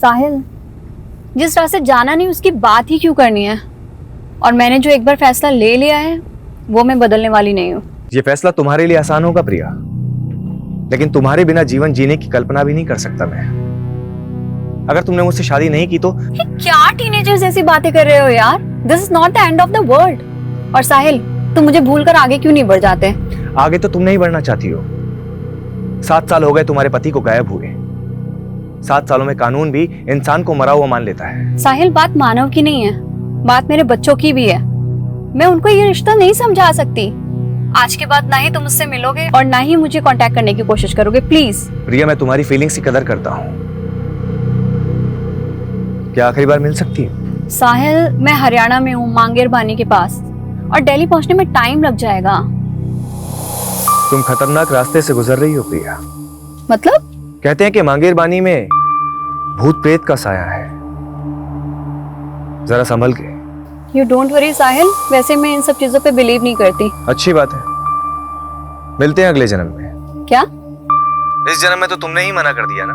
साहिल, जिस रास्ते जाना नहीं उसकी बात ही क्यों करनी है? और मैंने जो एक बार फैसला ले लिया है वो मैं बदलने वाली नहीं हूँ। ये फैसला तुम्हारे लिए आसान होगा प्रिया, लेकिन तुम्हारे बिना जीवन जीने की कल्पना भी नहीं कर सकता मैं। अगर तुमने मुझसे शादी नहीं की तो ये क्या टीनेजर्स जैसी बातें कर रहे हो यार? This is not the end of the world. और साहिल, तुम मुझे भूलकर आगे क्यों नहीं बढ़ जाते? आगे तो तुम नहीं बढ़ना चाहती हो। 7 साल हो गए तुम्हारे पति को गायब हुए। 7 सालों में कानून भी इंसान को मरा हुआ मान लेता है। साहिल, बात मानव की नहीं है, बात मेरे बच्चों की भी है। मैं उनको ये रिश्ता नहीं समझा सकती। आज के बाद ना ही तुम मुझसे मिलोगे और ना ही मुझे कांटेक्ट करने की कोशिश करोगे, प्लीज। प्रिया, मैं तुम्हारी फीलिंग्स की कदर करता हूँ। क्या आखिरी बार मिल सकती है? साहिल, मैं हरियाणा में हूँ, मांगेर बानी के पास, और दिल्ली पहुँचने में टाइम लग जाएगा। तुम खतरनाक रास्ते से गुजर रही हो प्रिया। मतलब? कहते हैं कि मांगेर बानी में भूत प्रेत का साया है, जरा संभल के। यू डोंट वरी साहिल, वैसे मैं इन सब चीजों पे बिलीव नहीं करती। अच्छी बात है, मिलते हैं अगले जन्म में। क्या? इस जन्म में तो तुमने ही मना कर दिया ना।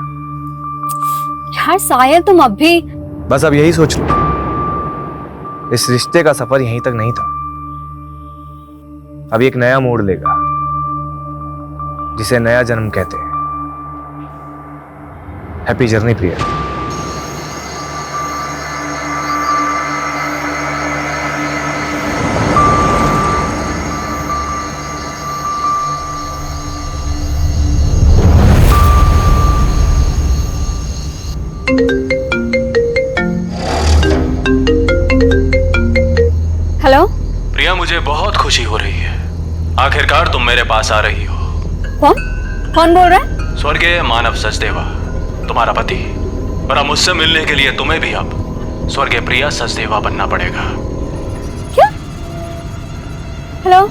यार साहिल, तुम अब भी। बस अब यही सोच लो, इस रिश्ते का सफर यहीं तक नहीं था, अब एक नया मोड़ लेगा जिसे नया जन्म कहते हैं। हैप्पी जर्नी प्रिया। हेलो प्रिया, मुझे बहुत खुशी हो रही है, आखिरकार तुम मेरे पास आ रही हो। कौन कौन बोल रहा है? स्वर्गीय मानव सचदेवा, तुम्हारा पति। पर अब मुझसे मिलने के लिए तुम्हें भी अब स्वर्गीय प्रिया सचदेवा बनना पड़ेगा। क्या? हेलो?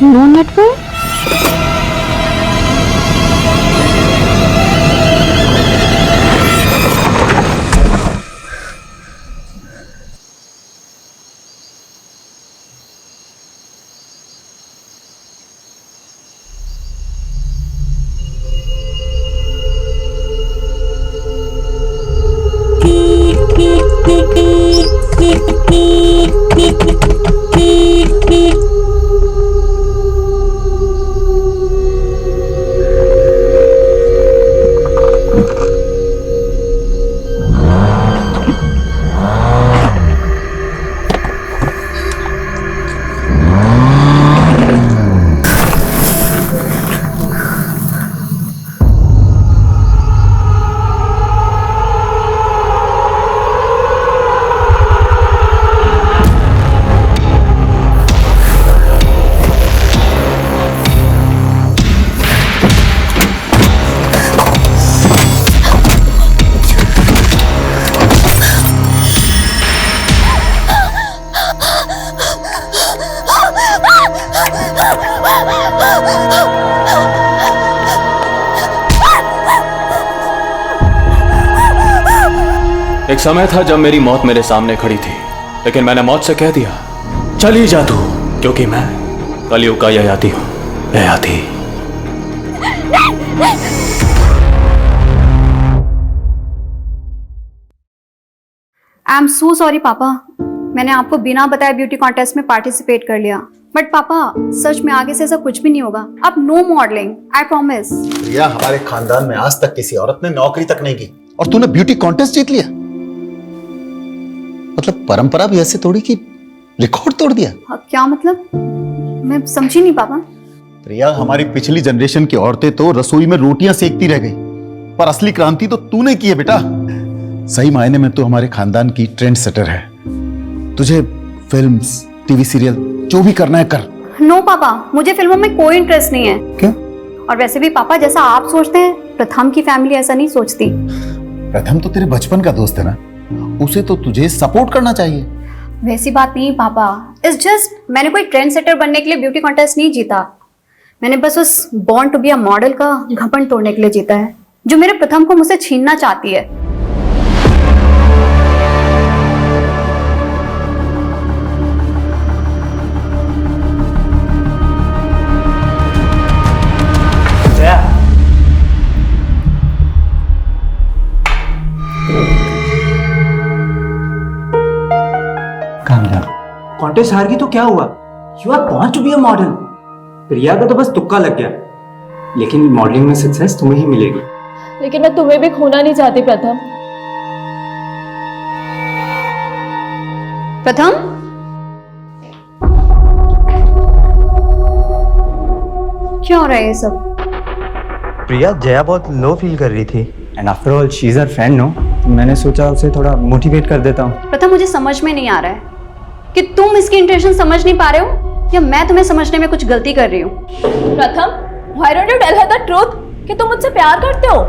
No network? एक समय था जब मेरी मौत मेरे सामने खड़ी थी, लेकिन मैंने मौत से कह दिया, चली जा तू, क्योंकि मैं कलयुग का ययाति हूं। Yayati. I am so sorry पापा, मैंने आपको बिना बताए ब्यूटी कॉन्टेस्ट में पार्टिसिपेट कर लिया। बट पापा, सच में आगे से ऐसा कुछ भी नहीं होगा। अब नो मॉडलिंग, आई प्रॉमिस। प्रिया, हमारे खानदान में आज तक किसी औरत ने नौकरी तक नहीं की और तूने ब्यूटी कॉन्टेस्ट जीत लिया। मतलब परंपरा भी ऐसे तोड़ी कि रिकॉर्ड तोड़ दिया। क्या मतलब? मैं समझी नहीं पापा। प्रिया, हमारी पिछली जनरेशन की औरतें तो रसोई में रोटियां सेकती रह गई, पर असली क्रांति तो तूने की है बेटा। सही मायने में तू हमारे खानदान की ट्रेंड सेटर है। तुझे फिल्म्स, टीवी सीरियल जो भी करना है कर। नो पापा, मुझे फिल्मों में कोई इंटरेस्ट नहीं है। क्यों? और वैसे भी पापा, जैसा आप सोचते हैं, प्रथम की फैमिली ऐसा नहीं सोचती। प्रथम तो तेरे बचपन का दोस्त है ना, उसे तो तुझे सपोर्ट करना चाहिए। वैसी बात नहीं पापा, इट्स जस्ट मैंने कोई ट्रेंड सेटर बनने के लिए ब्यूटी कॉन्टेस्ट नहीं जीता। मैंने बस उस born to be a model का घमंड तोड़ने के लिए जीता है, जो मेरे प्रथम को मुझसे छीनना चाहती है। Jaya, calm down. कॉन्टेस्ट हार गई तो क्या हुआ? You are born to be a model. Priya का तो बस तुक्का लग गया, लेकिन मॉडलिंग में सक्सेस तुम्हें ही मिलेगी। लेकिन मैं तुम्हें भी खोना नहीं चाहती प्रथम। प्रथम, क्या हो रहा है ये सब? प्रिया, जया बहुत लो फील कर रही थी। And after all she is a friend, no? मैंने सोचा उसे थोड़ा मोटिवेट कर देता हूँ। प्रथम, मुझे समझ में नहीं आ रहा है कि तुम इसकी इंटेंशन समझ नहीं पा रहे हो या मैं तुम्हें समझने में कुछ गलती कर रही हूँ। प्रथम, why don't you tell her the truth कि तुम मुझसे प्यार करते हो?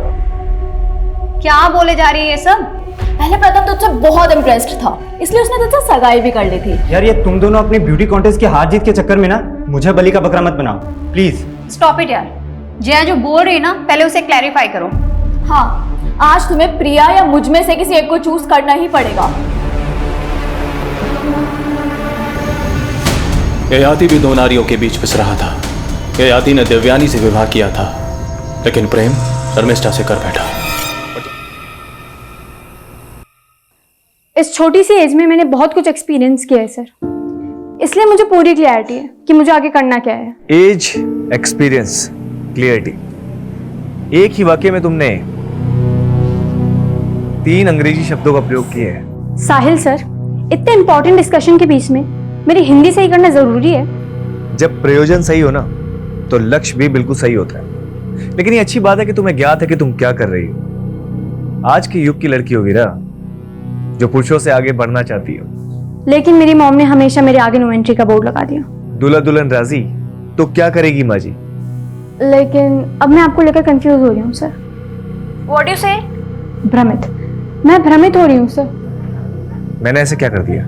क्या बोले जा रही है ये सब? पहले प्रथम तुझसे बहुत इम्प्रेस्ड था, इसलिए उसने तुझसे सगाई भी कर ली थी। यार, ये तुम दोनों अपनी ब्यूटी कॉन्टेस्ट की हार जीत के चक्कर में ना मुझे बलि का बकरा मत बनाओ प्लीज। स्टॉप इट यार। जया जो बोल रही है ना, पहले उसे क्लैरिफाई करो। हाँ, आज तुम्हें प्रिया या मुझ में से किसी एक को चूज करना ही पड़ेगा। ययाति भी दो नारियों के बीच पिस रहा था। ययाति ने देवयानी से विवाह किया था, लेकिन प्रेम शर्मिष्ठा से कर बैठा। इस छोटी सी एज में मैंने बहुत कुछ एक्सपीरियंस किया है सर, इसलिए मुझे पूरी क्लैरिटी है कि मुझे आगे करना क्या है। एज, एक्सपीरियंस, क्लियरिटी, एक ही वाक्य में तुमने 3 अंग्रेजी शब्दों का प्रयोग किए हैं। साहिल सर, इतने इंपॉर्टेंट डिस्कशन के बीच में मेरी हिंदी सही करना जरूरी है। जब प्रयोजन सही हो ना, तो लक्ष्य भी बिल्कुल सही होता है। लेकिन ये अच्छी बात है कि तुम्हें ज्ञात है कि तुम क्या कर रही हो। आज के युग की लड़की होगी ना, जो पुरुषों से आगे बढ़ना चाहती हो। लेकिन मेरी मॉम ने हमेशा मेरे आगे नो एंट्री का बोर्ड लगा दिया। दूल्हा दुल्हन राजी तो क्या करेगी माँ जी? लेकिन अब मैं आपको लेकर कंफ्यूज हो रही हूँ सर। व्हाट यू से? भ्रमित, मैं भ्रमित हो रही हूँ सर। मैंने ऐसे क्या कर दिया?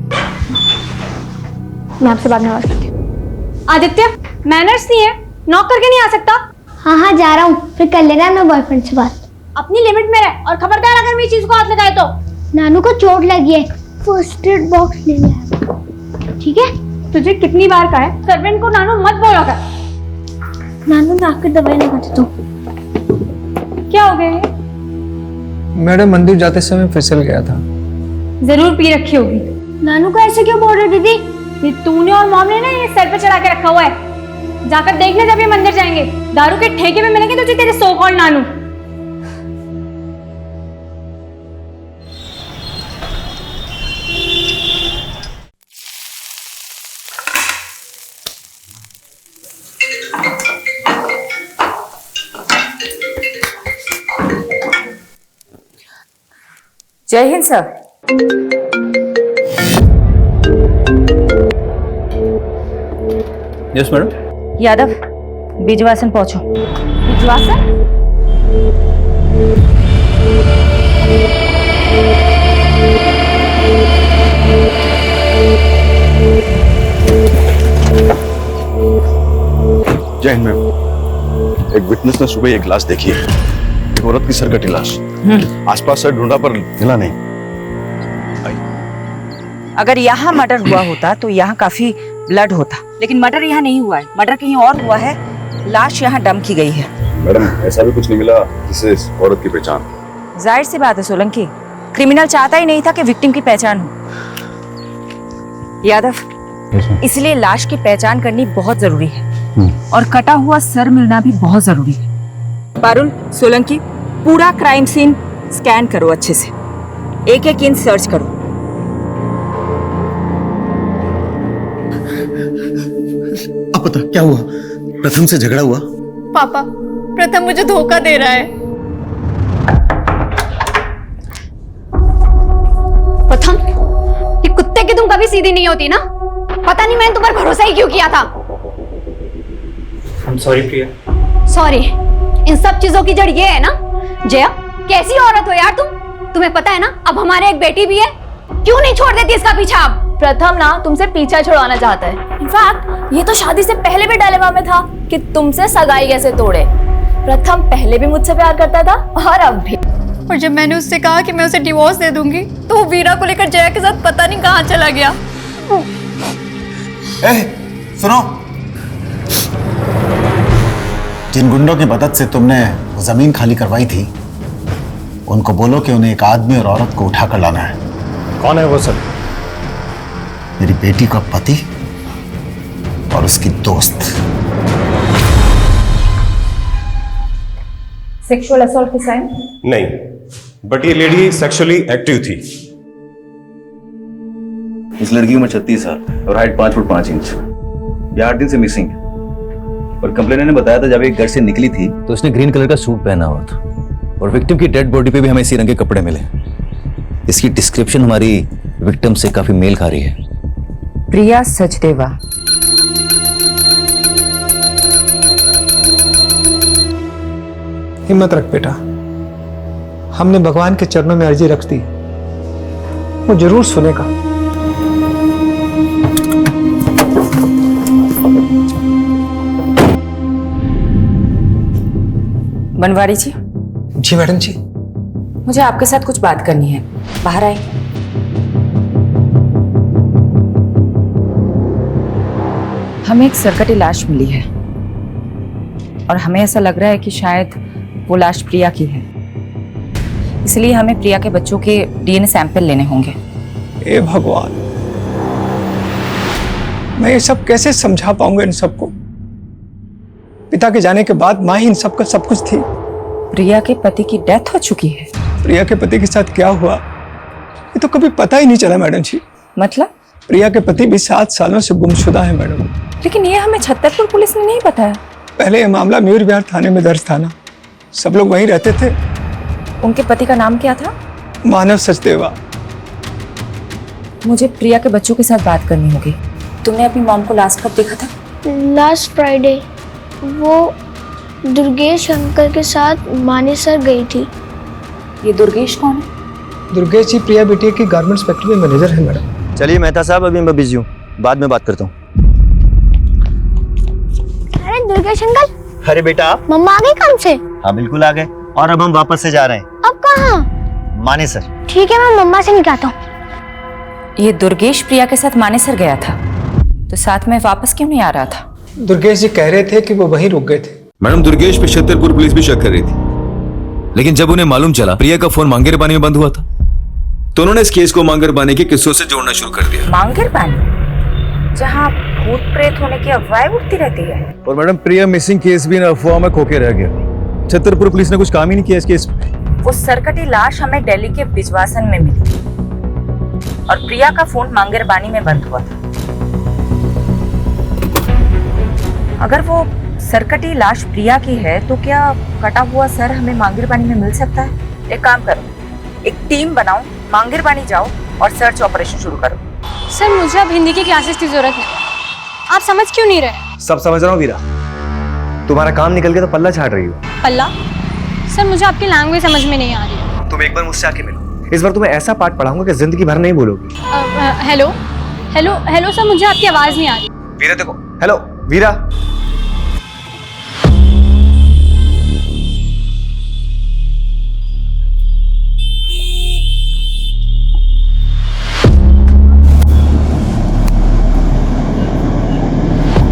मैं आपसे बाद में बात करती हूँ। आदित्य, मैनर्स नहीं है, नॉक करके नहीं आ सकता। हाँ हाँ जा रहा हूँ, फिर कर लेना मैं बॉयफ्रेंड से बात। अपनी लिमिट में रह और खबरदार अगर मेरी चीज को हाथ लगाए तो। नानू को चोट लगी है, फर्स्ट एड बॉक्स ले लिया, ठीक है? तुझे कितनी बार कहा है सर्वेंट को नानू मत बोला कर। नानू मैं आकर दवाई लगा देता हूँ। क्या हो गया ये? मैडम, मंदिर जाते समय फिसल गया था। जरूर पी रखी होगी। नानू को ऐसे क्यों बोल रहे दीदी? ये तूने और मॉम ने ना ये सर पे चढ़ा के रखा हुआ है। जाकर देखने जब ये मंदिर जाएंगे, दारू के ठेके में मिलेंगे तुझे तेरे सो कॉल्ड नानू। जय हिंद sir. Yes madam. Yadav, Bijwasan पहुंचो। विश्वासन? जय हिंद मैम। एक विटनेस ने सुबह एक लाश देखी है, एक औरत की सरकटी लाश। आसपास से ढूंढा पर मिला नहीं। अगर यहाँ मर्डर हुआ होता तो यहाँ काफी ब्लड होता, लेकिन मर्डर यहाँ नहीं हुआ है। मर्डर कहीं और हुआ है। लाश यहाँ डंप की गई है। मैडम, ऐसा भी कुछ नहीं मिला जिससे इस औरत की पहचान। जाहिर सी बात है सोलंकी, क्रिमिनल चाहता ही नहीं था कि विक्टिम की पहचान हो। यादव, इसलिए लाश की पहचान करनी बहुत जरूरी है और कटा हुआ सर मिलना भी बहुत जरूरी है। पारुल, सोलंकी, पूरा क्राइम सीन स्कैन करो अच्छे से, एक एक इंच सर्च करो। अब बता क्या हुआ? प्रथम से झगड़ा हुआ? पापा, प्रथम मुझे धोखा दे रहा है। प्रथम, ये कुत्ते की तुम कभी सीधी नहीं होती ना। पता नहीं मैंने तुम पर भरोसा ही क्यों किया था। I'm sorry Priya. सॉरी, इन सब चीजों की जड़ ये है ना। जया, कैसी औरत हो यार तुम? तुम्हें पता है ना अब हमारे एक बेटी भी है। क्यों नहीं छोड़ देती इसका पीछा अब? प्रथम ना तुमसे पीछा छुड़वाना चाहता है। इनफैक्ट ये तो शादी से पहले भी डायलेमा में था कि तुमसे सगाई कैसे तोड़े। प्रथम पहले भी मुझसे प्यार करता था और अब भी। और जब मैंने उससे कहा कि मैं उसे डिवोर्स दे दूंगी, तो वो वीरा को लेकर जया के साथ पता नहीं कहाँ चला गया। सुनो, जिन गुंडों की मदद से तुमने वो जमीन खाली करवाई थी, उनको बोलो कि उन्हें एक आदमी और औरत को उठाकर लाना है। कौन है वो सर? मेरी बेटी का पति और उसकी दोस्त। सेक्सुअल असॉल्ट के साइन? नहीं, बट ये लेडी सेक्सुअली एक्टिव थी। इस लड़की की उम्र 36 साल और हाइट 5 फुट 5 इंच। ये 8 दिन से मिसिंग है और कंप्लेनर ने बताया था जब एक घर से निकली थी तो उसने ग्रीन कलर का सूट पहना हुआ था और विक्टिम की डेड बॉडी पे भी हमें इसी रंग के कपड़े मिले। इसकी डिस्क्रिप्शन हमारी विक्टिम से काफी मेल खा रही है। प्रिया सचदेवा। हिम्मत रख बेटा, हमने भगवान के चरणों में अर्जी रख दी, वो जरूर सुनेगा। बनवारी जी। जी मैडम जी। मुझे आपके साथ कुछ बात करनी है, बाहर आए। हमें एक सरकटी लाश मिली है और हमें ऐसा लग रहा है कि शायद वो लाश प्रिया की है, इसलिए हमें प्रिया के बच्चों के डीएनए सैंपल लेने होंगे। ए भगवान, मैं ये सब कैसे समझा पाऊंगा इन सबको? पिता के जाने के बाद माँ ही इन सबका सब कुछ थी। प्रिया के पति की डेथ हो चुकी है। प्रिया के पति के साथ क्या हुआ ये तो कभी पता ही नहीं चला मैडम जी। मतलब? प्रिया के पति भी 7 सालों से गुमशुदा है मैडम। लेकिन ये हमें छतरपुर पुलिस ने नहीं बताया। पहले ये मामला मयूर विहार थाने में दर्ज था ना, सब लोग वहीं रहते थे। उनके पति का नाम क्या था? मानव सचदेवा। मुझे प्रिया के बच्चों के साथ बात करनी होगी। तुमने अपनी मॉम को लास्ट कब देखा था? Last Friday. वो दुर्गेश अंकल के साथ मानेसर गई थी। ये दुर्गेश कौन है? दुर्गेश जी प्रिया बेटी की गारमेंट्स फैक्ट्री में मैनेजर है मैडम। चलिए मेहता साहब, अभी मैं बिजी हूँ, बाद में बात करता हूँ। अरे दुर्गेश अंकल। अरे बेटा, मम्मा आ गई काम से? हाँ बिल्कुल आ गए और अब हम वापस से जा रहे हैं। अब कहाँ? मानेसर। ठीक है, मैं मम्मा से निकालता हूँ। ये दुर्गेश प्रिया के साथ मानेसर गया था, तो साथ में वापस क्यों नहीं आ रहा था? दुर्गेश जी कह रहे थे कि वो वहीं रुक गए थे। मैडम, दुर्गेश पे छतरपुर पुलिस भी शक कर रही थी, लेकिन जब उन्हें मालूम चला प्रिया का फोन मांगेर पानी में बंद हुआ था तो उन्होंने इस केस को मांगेर पानी के किस्सों से जोड़ना शुरू कर दिया। मांगेर पानी, जहाँ भूत प्रेत होने की अफवाहें उठती रहती है। और मैडम, प्रिया मिसिंग केस भी अफवाह में खोके रह गया। छतरपुर पुलिस ने कुछ काम ही नहीं किया इस केस पे। वो सरकटी लाश हमें दिल्ली के बिजवासन में मिली थी और प्रिया का फोन मांगेर पानी में बंद हुआ था। अगर वो सरकटी लाश प्रिया की है तो क्या कटा हुआ सर हमें मांगेर पानी में मिल सकता है? एक काम करो, एक टीम बनाओ, मांगेर पानी जाओ और सर्च ऑपरेशन शुरू करो। सर मुझे अब हिंदी की क्लासेस की जरूरत नहीं। आप समझ क्यों नहीं रहे? सब समझ रहा हूँ वीरा, तुम्हारा काम निकल के तो पल्ला झाड़ रही हो। पल्ला? सर मुझे आपकी लैंग्वेज समझ में नहीं आ रही है। तुम एक बार मुझसे आके मिलो, इस बार तुम्हें ऐसा पाठ पढ़ाऊंगा कि जिंदगी भर नहीं भूलोगी। हेलो हेलो हेलो सर, मुझे आपकी आवाज नहीं आ रही। वीरा देखो, हेलो वीरा।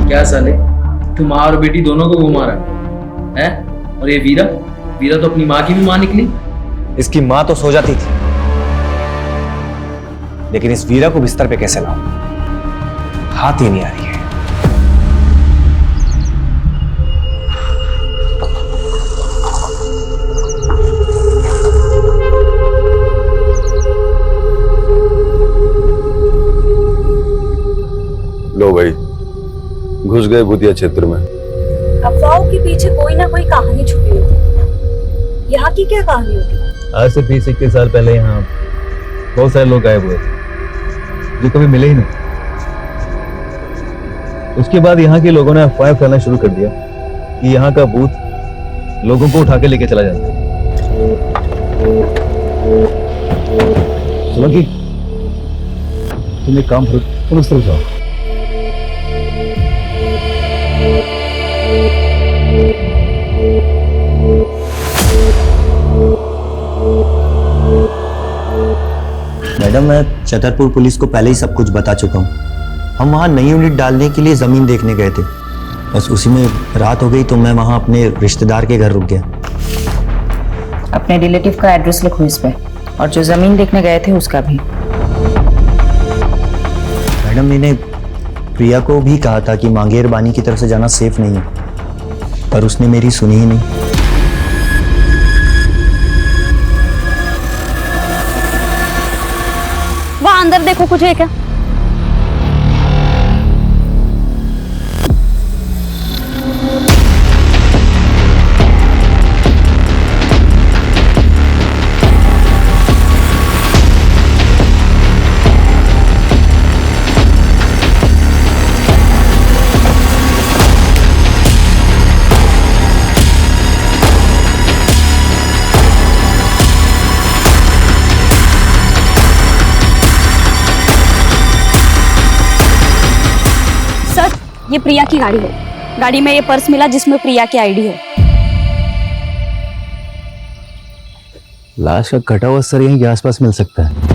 क्या साले, तुम माँ और बेटी दोनों को घुमा रहा है? और ये वीरा, वीरा तो अपनी माँ की भी माँ निकली। इसकी माँ तो सो जाती थी, लेकिन इस वीरा को बिस्तर पे कैसे लाऊं? हाथ ही नहीं आ रही है। लो भाई, घुस गए भूतिया क्षेत्र में। अफवाहों के पीछे कोई ना कोई कहानी छुपी होती है। यहाँ की क्या कहानी होती? आज से 20-21 साल पहले यहाँ बहुत सारे लोग गायब हुए थे जो कभी मिले ही नहीं। उसके बाद यहाँ के लोगों ने अफवाह फैलाना शुरू कर दिया कि यहाँ का भूत लोगों को उठा के लेके चला जाता है। सुनो कि तुम एक काम करो, तुम उस तरफ जाओ। मैडम, मैं छतरपुर पुलिस को पहले ही सब कुछ बता चुका हूँ। हम वहाँ नई यूनिट डालने के लिए ज़मीन देखने गए थे, बस उसी में रात हो गई तो मैं वहाँ अपने रिश्तेदार के घर रुक गया। अपने रिलेटिव का एड्रेस लिखो इस पे, और जो जमीन देखने गए थे उसका भी। मैडम मैंने प्रिया को भी कहा था कि मांगेर बानी की तरफ से जाना सेफ नहीं है, पर उसने मेरी सुनी ही नहीं। वहां अंदर देखो, कुछ है क्या? ये प्रिया की गाड़ी है। गाड़ी में ये पर्स मिला जिसमें प्रिया की आईडी है। लाश का कटा हुआ सर यहीं के आसपास मिल सकता है।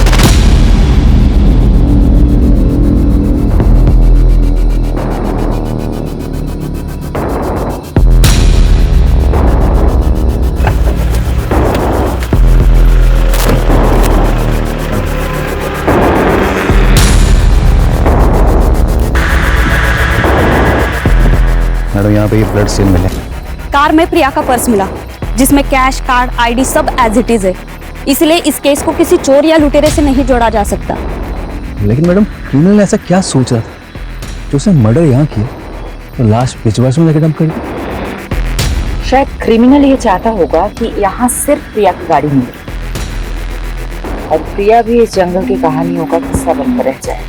मैडम यहाँ पे ये ब्लड स्टेन मिले। कार में प्रिया का पर्स मिला जिसमें कैश, कार्ड, आईडी सब एज इट इज है। इसलिए इस केस को किसी चोर या लुटेरे से नहीं जोड़ा जा सकता। लेकिन मैडम क्रिमिनल ऐसा क्या सोच रहा था जो उसने मर्डर यहाँ किया तो लाश पिछवाड़ में लेकर डंप कर दी? शायद क्रिमिनल ये चाहता होगा कि यहाँ सिर्फ प्रिया की गाड़ी मिले और प्रिया भी इस जंगल की कहानियों का किस्सा बनकर रह जाए।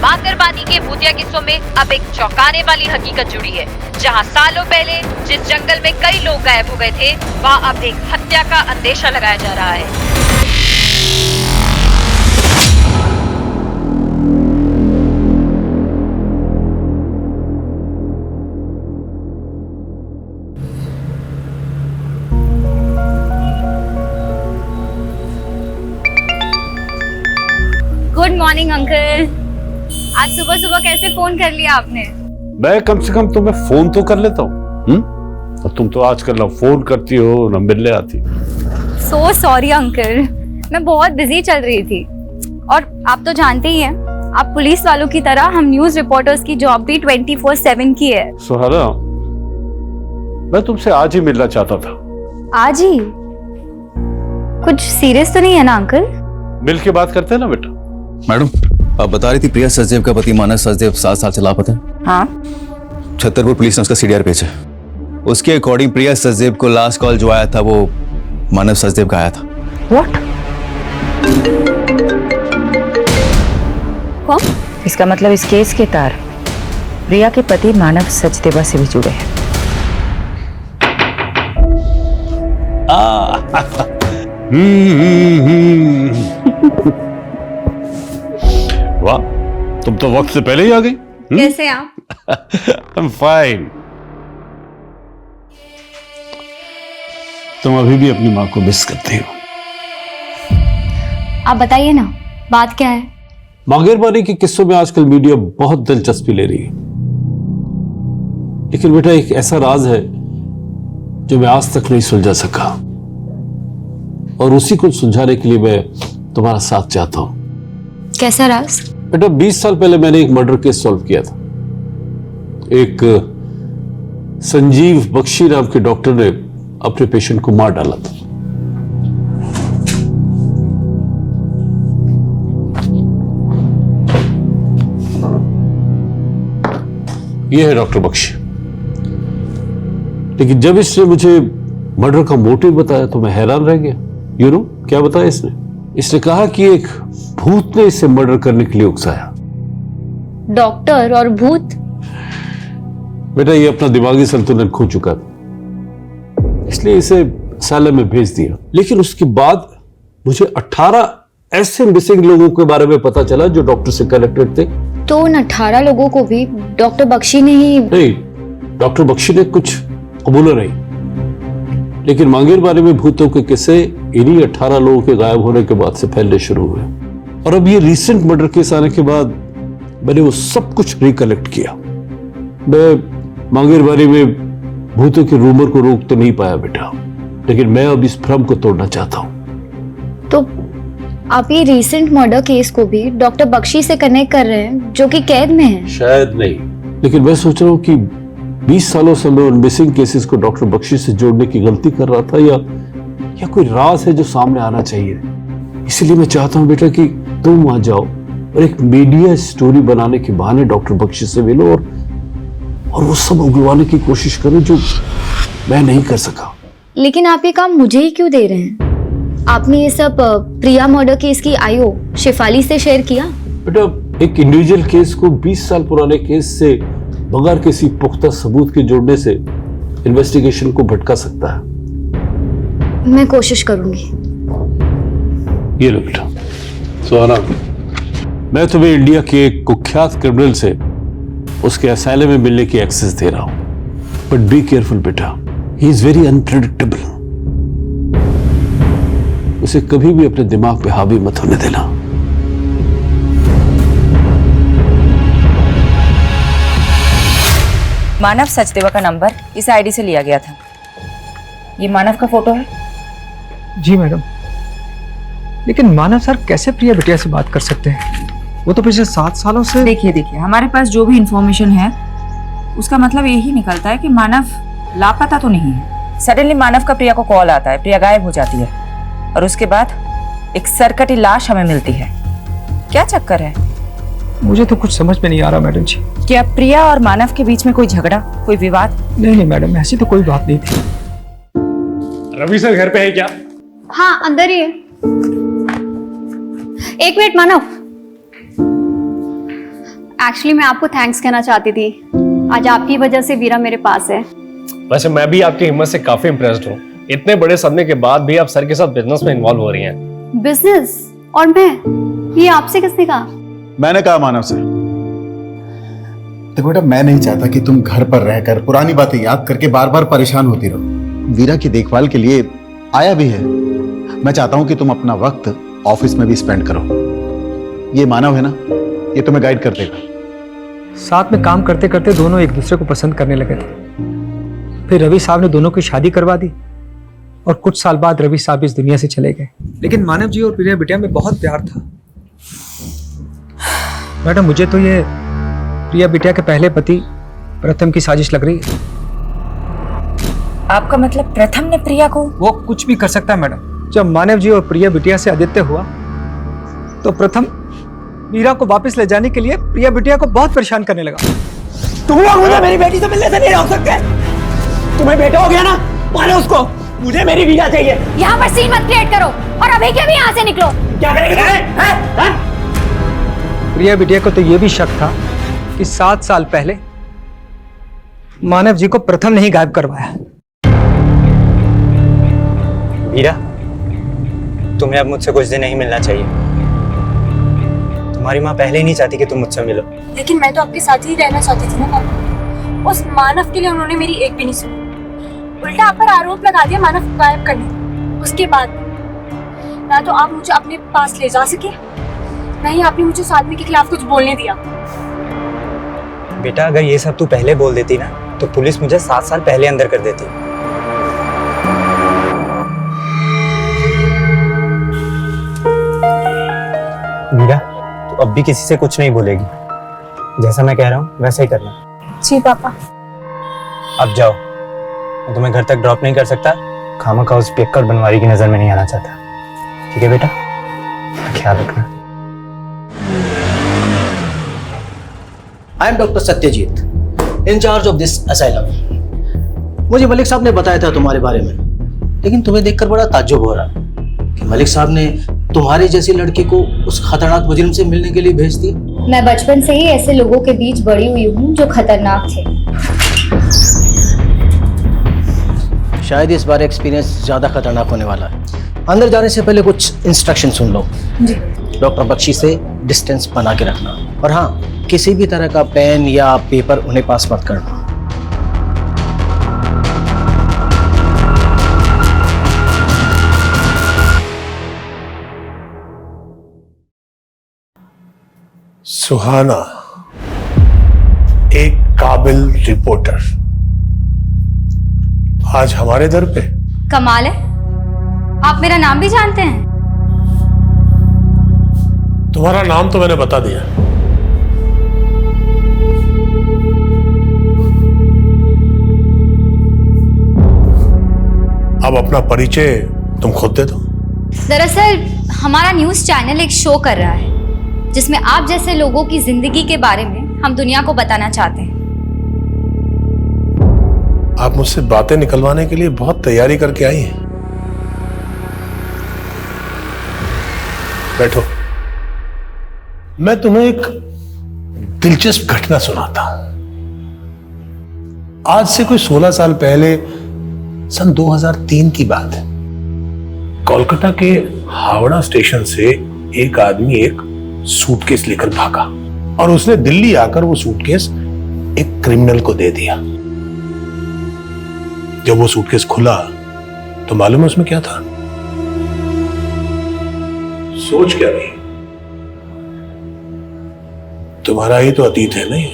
मांगेर बानी के भूतिया किस्सों में अब एक चौंकाने वाली हकीकत जुड़ी है। जहां सालों पहले जिस जंगल में कई लोग गायब हो गए थे, वहां अब एक हत्या का अंदेशा लगाया जा रहा है। Good morning uncle. आज सुबह सुबह कैसे फोन कर लिया आपने? मैं कम से कम तुम्हें फोन तो कर लेता हूँ। और तुम तो आजकल ना फोन करती हो ना मिलने आती। सो सॉरी अंकल, मैं बहुत बिजी चल रही थी। और आप तो जानते ही हैं, आप पुलिस वालों की तरह हम न्यूज रिपोर्टर्स की जॉब भी 24/7 की है। सुहाना, मैं तुमसे आज ही मिलना चाहता था। आज ही? कुछ सीरियस तो नहीं है ना अंकल? मिल के बात करते हैं ना बेटा। मैडम, आप बता रही थी प्रिया सचदेव का पति मानस सचदेव 7 साल से लापता है। हाँ, छतरपुर पुलिस ने उसका सीडीआर भेजा। उसके अकॉर्डिंग प्रिया सचदेव को लास्ट कॉल जो आया था वो मानव सचदेव का आया था। व्हाट? कौन? इसका मतलब इस केस के तार प्रिया के पति मानव सचदेवा से भी जुड़े हैं। वाह, तुम तो वक्त से पहले ही आ गई। कैसे आप? I'm fine। तुम अभी भी अपनी माँ को मिस करती हो। आप बताइए ना, बात क्या है? मांगेर बानी के किस्सों में आजकल मीडिया बहुत दिलचस्पी ले रही है, लेकिन बेटा एक ऐसा राज है जो मैं आज तक नहीं सुलझा सका, और उसी को सुलझाने के लिए मैं तुम्हारा साथ चाहता हूं। कैसा राज? बेटा 20 साल पहले मैंने एक मर्डर केस सॉल्व किया था। एक संजीव बख्शी नाम के डॉक्टर ने अपने पेशेंट को मार डाला था। यह है डॉक्टर बख्शी। लेकिन जब इसने मुझे मर्डर का मोटिव बताया तो मैं हैरान रह गया। यू नो क्या बताया इसने? इसने कहा कि एक भूत ने इसे मर्डर करने के लिए उकसाया। डॉक्टर और भूत? बेटा ये अपना दिमागी संतुलन खो चुका था, इसलिए इसे साले में भेज दिया। लेकिन उसके बाद मुझे 18 ऐसे मिसिंग लोगों के बारे में पता चला जो डॉक्टर से कनेक्टेड थे। तो उन 18 लोगों को भी डॉक्टर बख्शी ने ही? नहीं, डॉक्टर बख्शी ने कुछ कबूला नहीं, लेकिन मांगेर बानी में भूतों के किस्से इन्हीं 18 लोगों के गायब होने के बाद से फैलने शुरू हुए। और अब ये रिसेंट मर्डर केस आने के बाद मैंने वो सब कुछ रिकलेक्ट किया। मैं मांगेर बानी में भूतों के रूमर को रोक तो नहीं पाया बेटा, लेकिन मैं अब इस भ्रम को तोड़ना चाहता हूं। तो आप ये रीसेंट मर्डर केस को भी डॉक्टर बख्शी से कनेक्ट कर रहे हैं, जो कि कैद में है। शायद नहीं, लेकिन मैं सोच रहा हूँ कि 20 सालों से मैं उन मिसिंग केसेस को डॉक्टर बख्शी से जोड़ने की गलती कर रहा था, या कोई राज है जो सामने आना चाहिए। इसलिए मैं चाहता हूँ बेटा कि तुम वहां जाओ और एक मीडिया स्टोरी बनाने के बहाने डॉक्टर बख्शी से मिलो और वो सब उगलवाने की कोशिश करो जो मैं नहीं कर सका। लेकिन आप ये काम मुझे ही क्यों दे रहे हैं? आपने ये सब प्रिया मर्डर केस की आईओ शेफाली से शेयर किया? बेटा, एक इंडिविजुअल केस को 20 साल पुराने केस से बगैर किसी पुख्ता सबूत के जोड़ने से इन्वेस्टिगेशन को भटका सकता है। मैं कोशिश करूंगी। ये लो बेटा। सुहाना, मैं तुम्हें इंडिया के एक कुख्यात क्रिमिनल से उसके असाइलम में मिलने की एक्सेस दे रहा हूं, बट बी केयरफुल बेटा, ही इज वेरी अनप्रेडिक्टेबल। उसे कभी भी अपने दिमाग पे हावी मत होने देना। मानव सचदेवा का नंबर इस आईडी से लिया गया था। ये मानव का फोटो है? जी मैडम, लेकिन मानव सर कैसे प्रिया बिटिया से बात कर सकते हैं? वो तो पिछले 7 सालों से। देखिए हमारे पास जो भी इंफॉर्मेशन है उसका मतलब यही निकलता है कि मानव लापता तो नहीं है। सडनली मानव का प्रिया को कॉल आता है, प्रिया गायब हो जाती है और उसके बाद एक सरकटी लाश हमें मिलती है। क्या चक्कर है? मुझे तो कुछ समझ में नहीं आ रहा मैडम जी। क्या प्रिया और मानव के बीच में कोई झगड़ा, कोई विवाद? नहीं मैडम, ऐसी तो कोई बात नहीं थी। रवि सर घर पे है क्या? हाँ, अंदर ही है। एक मिनट मानव, एक्चुअली मैं आपको थैंक्स कहना चाहती थी। आज आपकी वजह से वीरा मेरे पास है। वैसे मैं भी आपकी हिम्मत से काफी इम्प्रेस्ड हूँ। इतने बड़े सदमे के बाद भी आप सर के साथ बिजनेस में इन्वॉल्व हो रही हैं। बिजनेस? और मैं? ये आपसे किसने कहा? मैंने कहा मानव से। देखो बेटा, मैं नहीं चाहता कि तुम घर पर रहकर पुरानी बातें याद करके बार बार परेशान होती रहो। वीरा की देखभाल के लिए आया भी है। मैं चाहता हूं कि तुम अपना वक्त ऑफिस में भी स्पेंड करो। ये मानव है ना, ये तुम्हें गाइड कर देगा। साथ में काम करते करते दोनों एक दूसरे को पसंद करने लगे थे। फिर रवि साहब ने दोनों की शादी करवा दी और कुछ साल बाद रवि साहब इस दुनिया से चले गए। लेकिन मानव जी और प्रिया बिटिया में बहुत प्यार था। मैडम, मुझे तो ये प्रिया बिटिया के पहले पति प्रथम की साजिश लग रही है। आपका मतलब प्रथम ने प्रिया को? वो कुछ भी कर सकता है मैडम। जब मानव जी और प्रिया बिटिया से आदित्य हुआ तो प्रथम वीरा को वापस ले जाने के लिए प्रिया बिटिया को बहुत परेशान करने लगा। तुम लोग मुझे मेरी बेटी से मिलने से नहीं रोक सकते। तुम्हें बेटा हो गया ना, मारो उसको। मुझे मेरी वीरा चाहिए। यहाँ पर सीन मत क्रिएट करो और अभी के अभी यहाँ से निकलो। क्या करेंगे? प्रिया बिटिया को तो यह भी शक था कि 7 साल पहले मानव जी को प्रथम ने ही गायब करवाया। वीरा, तुम्हें अब मुझसे कुछ दिन नहीं मिलना चाहिए। तुम्हारी माँ पहले ही नहीं चाहती कि तुम मुझसे मिलो। लेकिन मैं तो आपके साथ ही रहना चाहती थी ना पापा। उस मानव के लिए उन्होंने मेरी एक भी नहीं सुनी। उल्टा आप पर आरोप लगा दिया मानव को गायब करने। उसके बाद ना तो आप मुझे अपने पास ले जा सके, ना ही आपने मुझे उस आदमी के खिलाफ कुछ बोलने दिया। बेटा, अगर ये सब तू पहले बोल देती ना तो पुलिस मुझे 7 साल पहले अंदर कर देती। वीरा, तू अब भी किसी से कुछ नहीं बोलेगी। जैसा मैं कह रहा हूँ वैसा ही करना। जी पापा। अब जाओ, मैं तुम्हें घर तक ड्रॉप नहीं कर सकता। खामखा उस पियक्कड़ बनवारी की नजर में नहीं आना चाहता। ठीक है बेटा, ख्याल रखना। I am doctor Satyajit, in charge of this asylum. मुझे मलिक साहब ने बताया था तुम्हारे बारे में, लेकिन तुम्हें देखकर बड़ा ताज्जुब हो रहा कि मलिक साहब ने तुम्हारी जैसी लड़की को उस खतरनाक मुजरिम से मिलने के लिए भेज दिया। मैं बचपन से ही ऐसे लोगों के बीच बड़ी हुई हूँ जो खतरनाक थे। शायद इस बार एक्सपीरियंस ज्यादा खतरनाक होने वाला है। अंदर जाने से पहले कुछ इंस्ट्रक्शन सुन लो। डॉक्टर बख्शी से डिस्टेंस बना के रखना, और हाँ, किसी भी तरह का पेन या पेपर उन्हें पास मत करना। सुहाना एक काबिल रिपोर्टर आज हमारे दर पे। कमाल है, आप मेरा नाम भी जानते हैं। तुम्हारा नाम तो मैंने बता दिया। अब अपना परिचय तुम खुद दे दो। दरअसल हमारा न्यूज़ चैनल एक शो कर रहा है जिसमें आप जैसे लोगों की जिंदगी के बारे में हम दुनिया को बताना चाहते हैं। आप मुझसे बातें निकलवाने के लिए बहुत तैयारी करके आई हैं। बैठो, मैं तुम्हें एक दिलचस्प घटना सुनाता हूं। आज से कोई 16 साल पहले सन 2003 की बात है। कोलकाता के हावड़ा स्टेशन से एक आदमी एक सूटकेस लेकर भागा और उसने दिल्ली आकर वो सूटकेस एक क्रिमिनल को दे दिया। जब वो सूटकेस खुला तो मालूम है उसमें क्या था? सोच क्या रही? तुम्हारा ही तो अतीत है नहीं?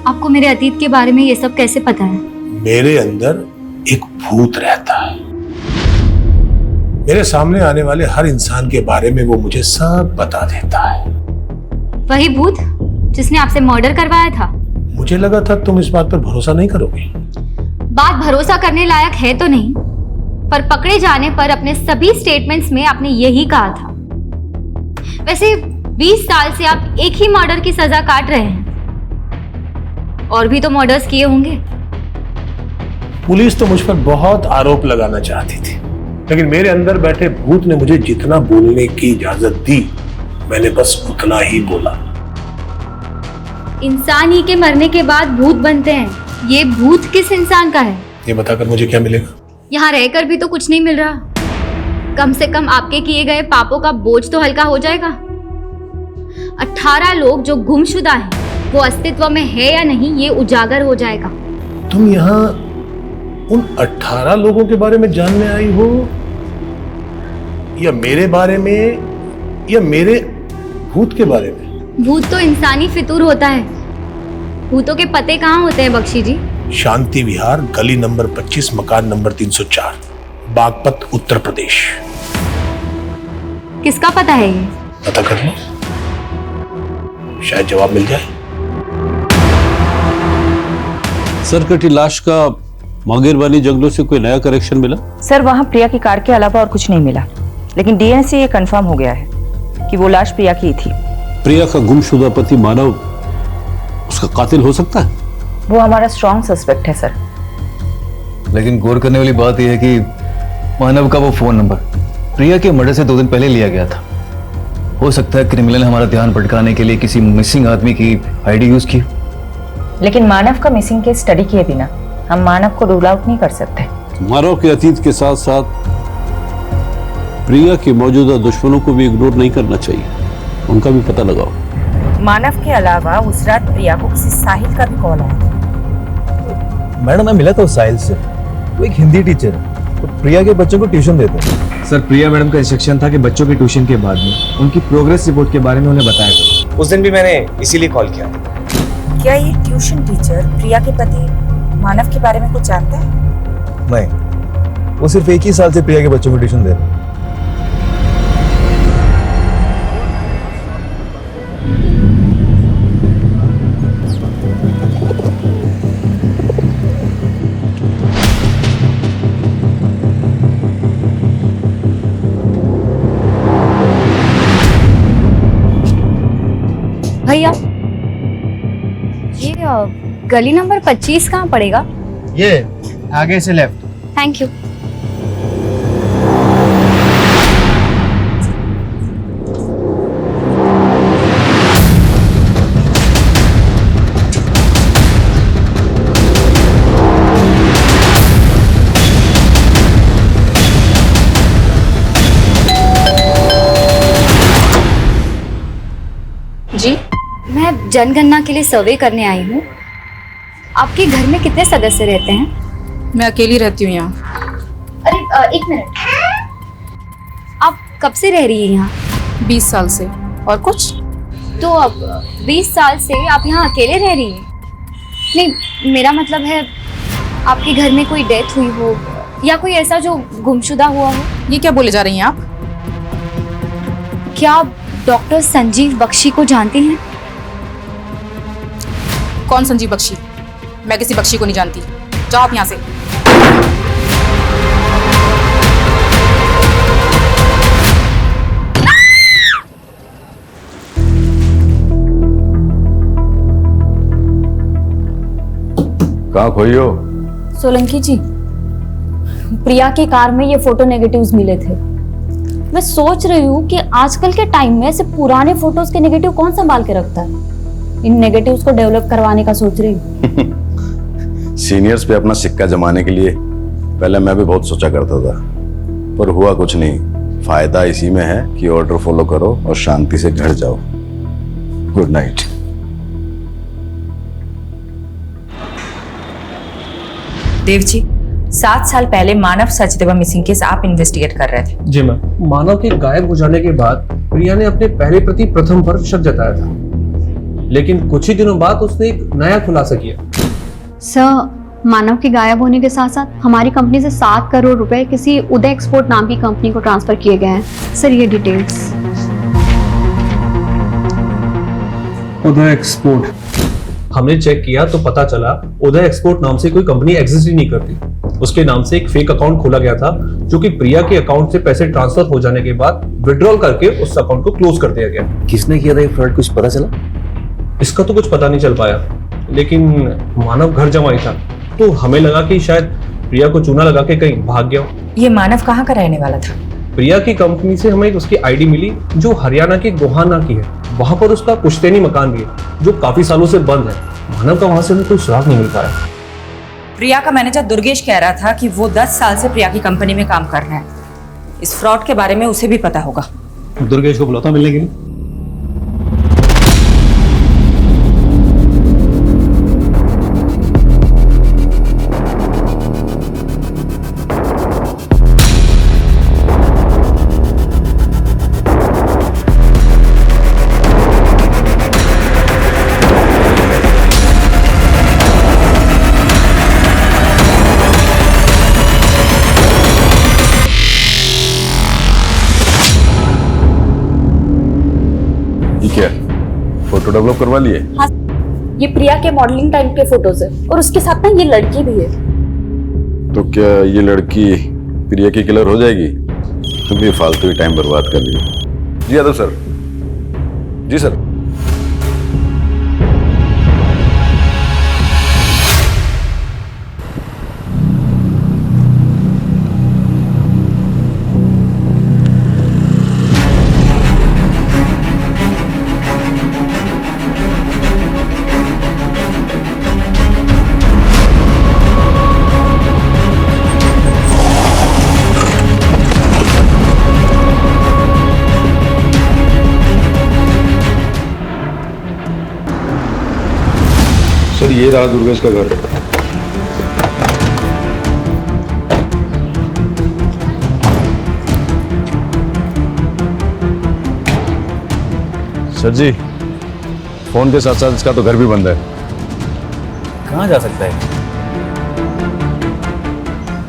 आपको मेरे अतीत के बारे में ये सब कैसे पता है? मेरे अंदर एक भूत रहता है। मेरे सामने आने वाले हर इंसान के बारे में वो मुझे सब बता देता है। वही भूत जिसने आपसे मर्डर करवाया था? मुझे लगा था तुम इस बात पर भरोसा नहीं करोगे। बात भरोसा करने लायक है तो नहीं, पर पकड़े जाने पर अपने सभी स्टेटमेंट्स में आपने यही कहा था। वैसे 20 साल से आप एक ही मर्डर की सजा काट रहे हैं, और भी तो मर्डर्स किए होंगे। पुलिस तो मुझ पर बहुत आरोप लगाना चाहती थी, लेकिन मेरे अंदर बैठे भूत ने मुझे जितना बोलने की इजाजत दी मैंने बस उतना ही बोला। इंसान ही के मरने के बाद भूत बनते हैं। ये भूत किस इंसान का है? ये बताकर मुझे क्या मिलेगा? यहाँ रहकर भी तो कुछ नहीं मिल रहा। कम से कम आपके किए गए पापों का बोझ तो हल्का हो जाएगा। 18 लोग जो गुमशुदा हैं, वो अस्तित्व में है या नहीं ये उजागर हो जाएगा। तुम यहाँ उन 18 लोगों के बारे में जानने आई हो या मेरे बारे में या मेरे भूत के बारे में? भूत तो इंसानी फितूर होता है। भूतों के पते कहाँ होते हैं बख्शी जी? शांति विहार, गली नंबर 25, मकान नंबर 304, बागपत, उत्तर प्रदेश। किसका पता है ये? पता कर लो, शायद जवाब मिल जाए। सर, कटी लाश का मांगेरवानी जंगलों से कोई नया करेक्शन मिला? सर, वहाँ प्रिया की कार के अलावा और कुछ नहीं मिला, लेकिन डीएनए से ये कंफर्म हो गया है कि वो लाश प्रिया की ही थी। प्रिया का गुमशुदा पति मानव उसका कातिल हो सकता है? वो हमारा स्ट्रॉन्ग सस्पेक्ट है सर। लेकिन गौर करने वाली बात यह है कि मानव का वो फोन नंबर प्रिया के मर्डर से 2 दिन पहले लिया गया था। हो सकता है क्रिमिनल ने हमारा ध्यान भटकाने के लिए किसी मिसिंग आदमी की आईडी यूज की। लेकिन मानव का मिसिंग केस स्टडी किए बिना हम मानव को रूल आउट नहीं कर सकते। मानव के अतीत के साथ साथ प्रिया के मौजूदा दुश्मनों को भी इग्नोर नहीं करना चाहिए, उनका भी पता लगाओ। मानव के अलावा उस रात प्रिया को किसी साहिल का भी कॉल आया। मैडम, मैं मिला था उस साहिल से। वो एक हिंदी टीचर है, तो प्रिया के बच्चों को ट्यूशन देते हैं। सर, प्रिया मैडम का इंस्ट्रक्शन था कि बच्चों के ट्यूशन के बाद में उनकी प्रोग्रेस रिपोर्ट के बारे में उन्हें बताया था। उस दिन भी मैंने इसीलिए कॉल किया। क्या ये ट्यूशन टीचर प्रिया के पति मानव के बारे में कुछ जानता है? नहीं, वो सिर्फ एक ही साल से प्रिया के बच्चों को ट्यूशन दे रहे हैं। भैया, ये गली नंबर 25 कहाँ पड़ेगा? ये आगे से लेफ्ट। Thank you. जी, मैं जनगणना के लिए सर्वे करने आई हूँ। आपके घर में कितने सदस्य रहते हैं? मैं अकेली रहती हूँ यहाँ। अरे एक मिनट, आप कब से रह रही हैं यहाँ? 20 साल से। और कुछ? तो अब 20 साल से आप यहाँ अकेले रह रही हैं? नहीं, मेरा मतलब है आपके घर में कोई डेथ हुई हो या कोई ऐसा जो गुमशुदा हुआ हो। ये क्या बोले जा रही हैं आप? क्या आप डॉक्टर संजीव बख्शी को जानती हैं? कौन संजीव बख्शी? मैं किसी बख्शी को नहीं जानती। जाओ आप यहाँ से। कहाँ खोई हो? सोलंकी जी, प्रिया की कार में ये फोटो नेगेटिव्स मिले थे। मैं सोच रही हूँ कि आजकल के टाइम में ऐसे पुराने फोटोज के नेगेटिव कौन संभाल के रखता है। इन नेगेटिव्स को डेवलप करवाने का सोच रही हूँ। सीनियर्स पे अपना सिक्का जमाने के लिए पहले मैं भी बहुत सोचा करता था, पर हुआ कुछ नहीं। फायदा इसी में है कि ऑर्डर फॉलो करो और शांति से घर जाओ। Good night. देव जी, 7 साल पहले मानव सचदेवा मिसिंग केस आप इन्वेस्टिगेट कर रहे थे। जी मैम। मानव के गायब हो जाने के बाद प्रिया ने अपने पहले पति प्रथम पर शक जताया था, लेकिन कुछ ही दिनों बाद उसने एक नया खुलासा किया। सर, मानव के गायब होने के साथ साथ हमारी कंपनी से 7 करोड़ रुपए किसी उदय एक्सपोर्ट नाम की कंपनी को ट्रांसफर किए गए हैं। सर, ये डिटेल्स। उदय एक्सपोर्ट, हमने चेक किया तो पता चला उदय एक्सपोर्ट नाम से कोई कंपनी एग्जिस्ट ही नहीं करती। उसके नाम से एक फेक अकाउंट खोला गया था, जो कि प्रिया के अकाउंट से पैसे ट्रांसफर हो जाने के बाद विड्रॉल करके उस अकाउंट को क्लोज कर दिया गया। किसने किया था ये फ्रॉड, कुछ पता चला? इसका तो कुछ पता नहीं चल पाया, लेकिन मानव घर जमाई था, तो हमें लगा कि शायद प्रिया को चूना लगा के कहीं भाग गया। ये मानव कहाँ का रहने वाला था? प्रिया की कंपनी से हमें उसकी आईडी मिली, जो हरियाणा के गोहाना की है। वहां पर उसका पुश्तैनी मकान भी है, जो काफी सालों से बंद है। मानव का वहां से हमें कोई सुराग नहीं मिल पाया। प्रिया का मैनेजर दुर्गेश कह रहा था कि वो 10 साल से प्रिया की कंपनी में काम कर रहा है। इस फ्रॉड के बारे में उसे भी पता होगा। दुर्गेश को बुलाता मिलने के लिए। फोटो डेवलप करवा लिए? हाँ, ये प्रिया के मॉडलिंग टाइम के फोटोज है और उसके साथ ना ये लड़की भी है। तो क्या ये लड़की प्रिया की किलर हो जाएगी? तुम भी फालतू ही टाइम बर्बाद कर लिए। जी यादव सर। जी सर। सर, ये रहा दुर्गेश का घर। सर जी, फोन के साथ साथ इसका तो घर भी बंद है। कहाँ जा सकता है?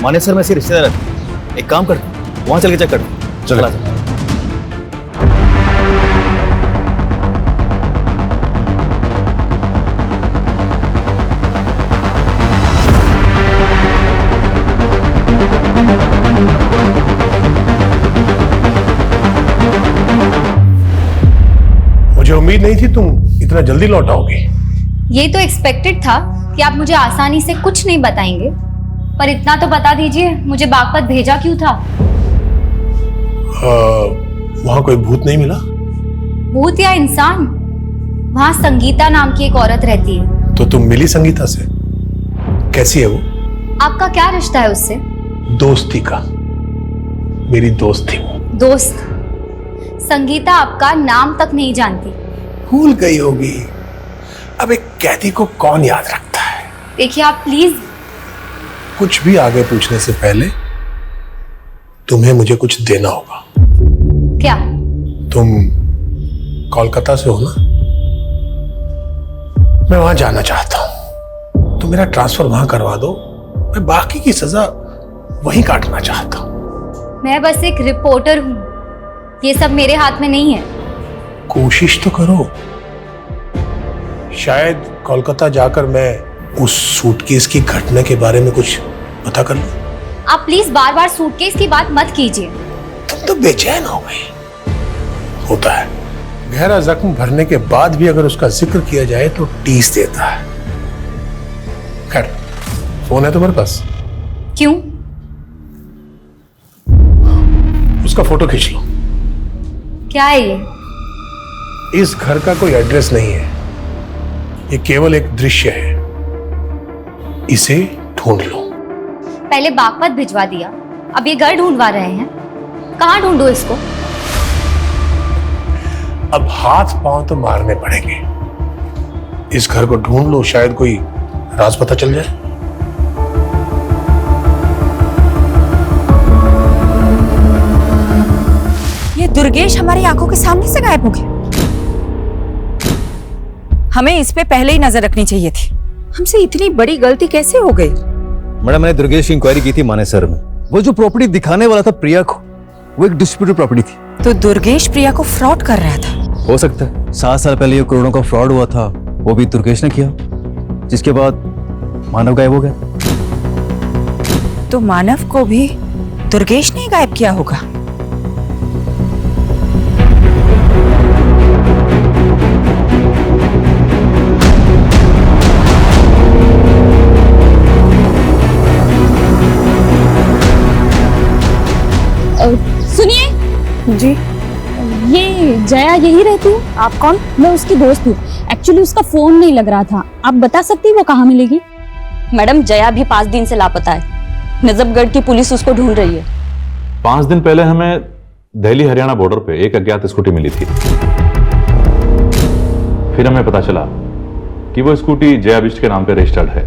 माने सर, मैं इसके रिश्तेदार है। एक काम करता हूँ, वहां चल के चेक कर। चला। मुझे उम्मीद नहीं थी तुम इतना जल्दी लौट आओगी। ये तो एक्सपेक्टेड था कि आप मुझे आसानी से कुछ नहीं बताएंगे, पर इतना तो बता दीजिए, मुझे बागपत भेजा क्यों था? वहां कोई भूत नहीं मिला? भूत या इंसान? वहां संगीता नाम की एक औरत रहती है। तो तुम मिली संगीता से? कैसी है वो? आपका क्या रिश्ता है उससे? दोस्ती का। मेरी दोस्त थी वो। दोस्त? संगीता आपका नाम तक नहीं जानती। भूल गई होगी। अब एक कैदी को कौन याद रखता है? देखिए आप प्लीज। कुछ भी आगे पूछने से पहले तुम्हें मुझे कुछ देना होगा। क्या? तुम कोलकाता से हो ना? मैं वहां जाना चाहता हूं। तुम मेरा ट्रांसफर वहां करवा दो। मैं बाकी की सजा वहीं काटना चाहता हूं। मैं बस एक रिपोर्टर हूँ, ये सब मेरे हाथ में नहीं है। कोशिश तो करो। शायद कोलकाता जाकर मैं उस सूटकेस की घटना के बारे में कुछ पता कर लूं। आप प्लीज बार बार सूटकेस की बात मत कीजिए। तुम तो बेचैन हो गई। होता है, गहरा जख्म भरने के बाद भी अगर उसका जिक्र किया जाए तो टीस देता है। खैर, फोन है तुम्हारे पास? क्यों? उसका फोटो खींच लो। क्या है ये? इस घर का कोई एड्रेस नहीं है, ये केवल एक दृश्य है। इसे ढूंढ लो। पहले बागपत भिजवा दिया, अब ये घर ढूंढवा रहे हैं। कहाँ ढूंढूं इसको? अब हाथ पांव तो मारने पड़ेंगे। इस घर को ढूंढ लो, शायद कोई राज पता चल जाए। ये दुर्गेश हमारी आंखों के सामने से गायब हो गया। हमें इस पे पहले ही नजर रखनी चाहिए थी। हमसे इतनी बड़ी गलती कैसे हो गई? मैडम, मैंने दुर्गेश की इंक्वायरी की थी मानेसर में। वो जो प्रॉपर्टी दिखाने वाला था प्रिया को, वो एक डिस्प्यूटेड प्रॉपर्टी थी। तो दुर्गेश प्रिया को फ्रॉड कर रहा था। हो सकता है 7 साल पहले ये करोड़ों का फ्रॉड हुआ था, वो भी दुर्गेश ने किया, जिसके बाद मानव गायब हो गया। तो मानव को भी दुर्गेश ने ही गायब किया होगा। सुनिए जी, ये जया यही रहती है? आप कौन? मैं उसकी दोस्त हूँ। एक्चुअली उसका फोन नहीं लग रहा था। आप बता सकती हैं वो कहाँ मिलेगी? मैडम, जया भी 5 दिन से लापता है। नजफगढ़ की पुलिस उसको ढूंढ रही है। 5 दिन पहले हमें दिल्ली हरियाणा बॉर्डर पे एक अज्ञात स्कूटी मिली थी। फिर हमें पता चला कि वो स्कूटी जया बिष्ट के नाम पे रजिस्टर्ड है।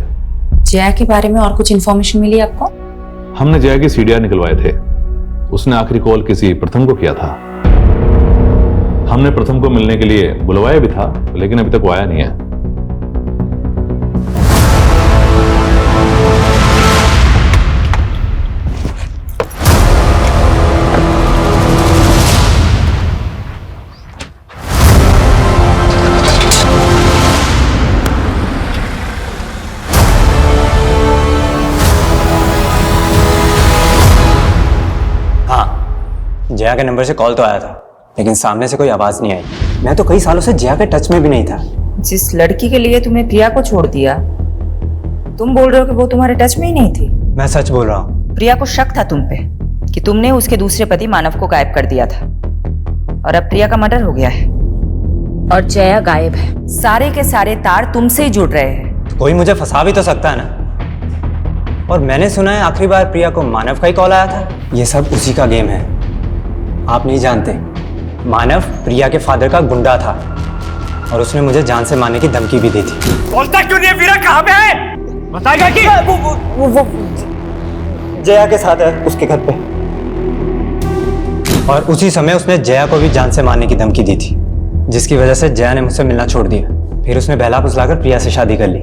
जया के बारे में और कुछ इन्फॉर्मेशन मिली आपको? हमने जया की सीडीआर निकलवाए थे। उसने आखिरी कॉल किसी प्रथम को किया था। हमने प्रथम को मिलने के लिए बुलवाया भी था, लेकिन अभी तक वो आया नहीं है। जया के नंबर से कॉल तो आया था, लेकिन सामने से कोई आवाज नहीं आई। मैं तो कई सालों से जया के टच में भी नहीं था। जिस लड़की के लिए तुमने प्रिया को छोड़ दिया, तुम बोल रहे हो कि वो तुम्हारे टच में ही नहीं थी? मैं सच बोल रहा हूँ। प्रिया को शक था तुम पे कि तुमने उसके दूसरे पति मानव को गायब कर दिया था, और अब प्रिया का मर्डर हो गया है और जया गायब है। सारे के सारे तार तुमसे ही जुड़ रहे हैं। कोई मुझे फंसा भी तो सकता है ना। और मैंने सुना है आखिरी बार प्रिया को मानव का ही कॉल आया था। ये सब उसी का गेम है। आप नहीं जानते, मानव प्रिया के फादर का गुंडा था और उसने मुझे जान से मारने की धमकी भी दी थी। बोलता क्यों नहीं है? वीरा कहाँ पे है? बताएगा कि वो जया के साथ है, उसके घर पे। और उसी समय उसने जया को भी जान से मारने की धमकी दी थी, जिसकी वजह से जया ने मुझसे मिलना छोड़ दिया। फिर उसने बहला फुसलाकर प्रिया से शादी कर ली।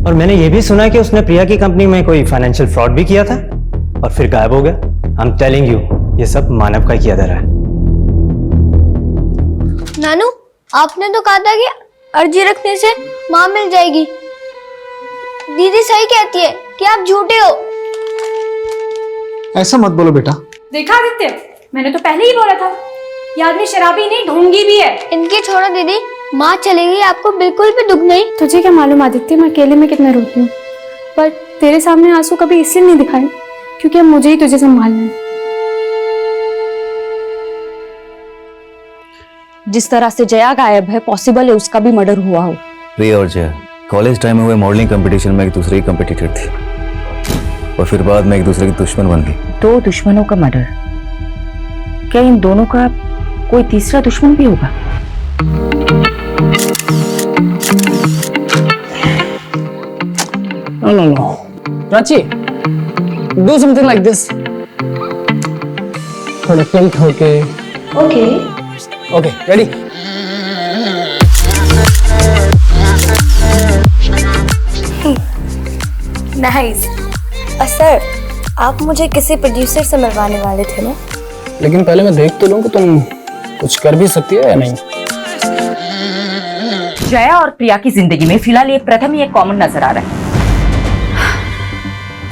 और मैंने ये भी सुना कि उसने प्रिया की कंपनी में कोई फाइनेंशियल फ्रॉड भी किया था और फिर गायब हो गया। I'm telling you, ये सब मानव का किया जा रहा है। नानू, आपने तो कहा था कि अर्जी रखने से माँ मिल जाएगी। दीदी सही कहती है कि आप झूठे हो। ऐसा मत बोलो बेटा। देखा आदित्य, मैंने तो पहले ही बोला था, ये आदमी शराबी नहीं ढोंगी भी है। इनकी छोड़ो दीदी, माँ चली गई, आपको बिल्कुल भी दुख नहीं। तुझे क्या मालूम आदित्य, मैं अकेले में कितना रोती हूँ, पर तेरे सामने आंसू कभी इसलिए नहीं दिखाए क्योंकि अब मुझे ही तुझे संभालना है। जिस तरह से जया गायब है, पॉसिबल है उसका भी मर्डर हुआ हो। प्रिया और जया कॉलेज टाइम में हुए मॉडलिंग कंपटीशन में एक दूसरे की कंपटीटर थी और फिर बाद में एक दूसरे की दुश्मन बन गई। 2 दुश्मनों का मर्डर, क्या इन दोनों का कोई तीसरा दुश्मन भी होगा? No. Prachi, do something like this. थोड़ा प्लंक होके। Okay, ready? नाइस। सर, आप मुझे किसी प्रोड्यूसर से मिलवाने वाले थे ना? लेकिन पहले मैं देख तो लूं कि तुम कुछ कर भी सकती हो या नहीं। जया और प्रिया की जिंदगी में फिलहाल ये प्रथम ही एक कॉमन नजर आ रहा है।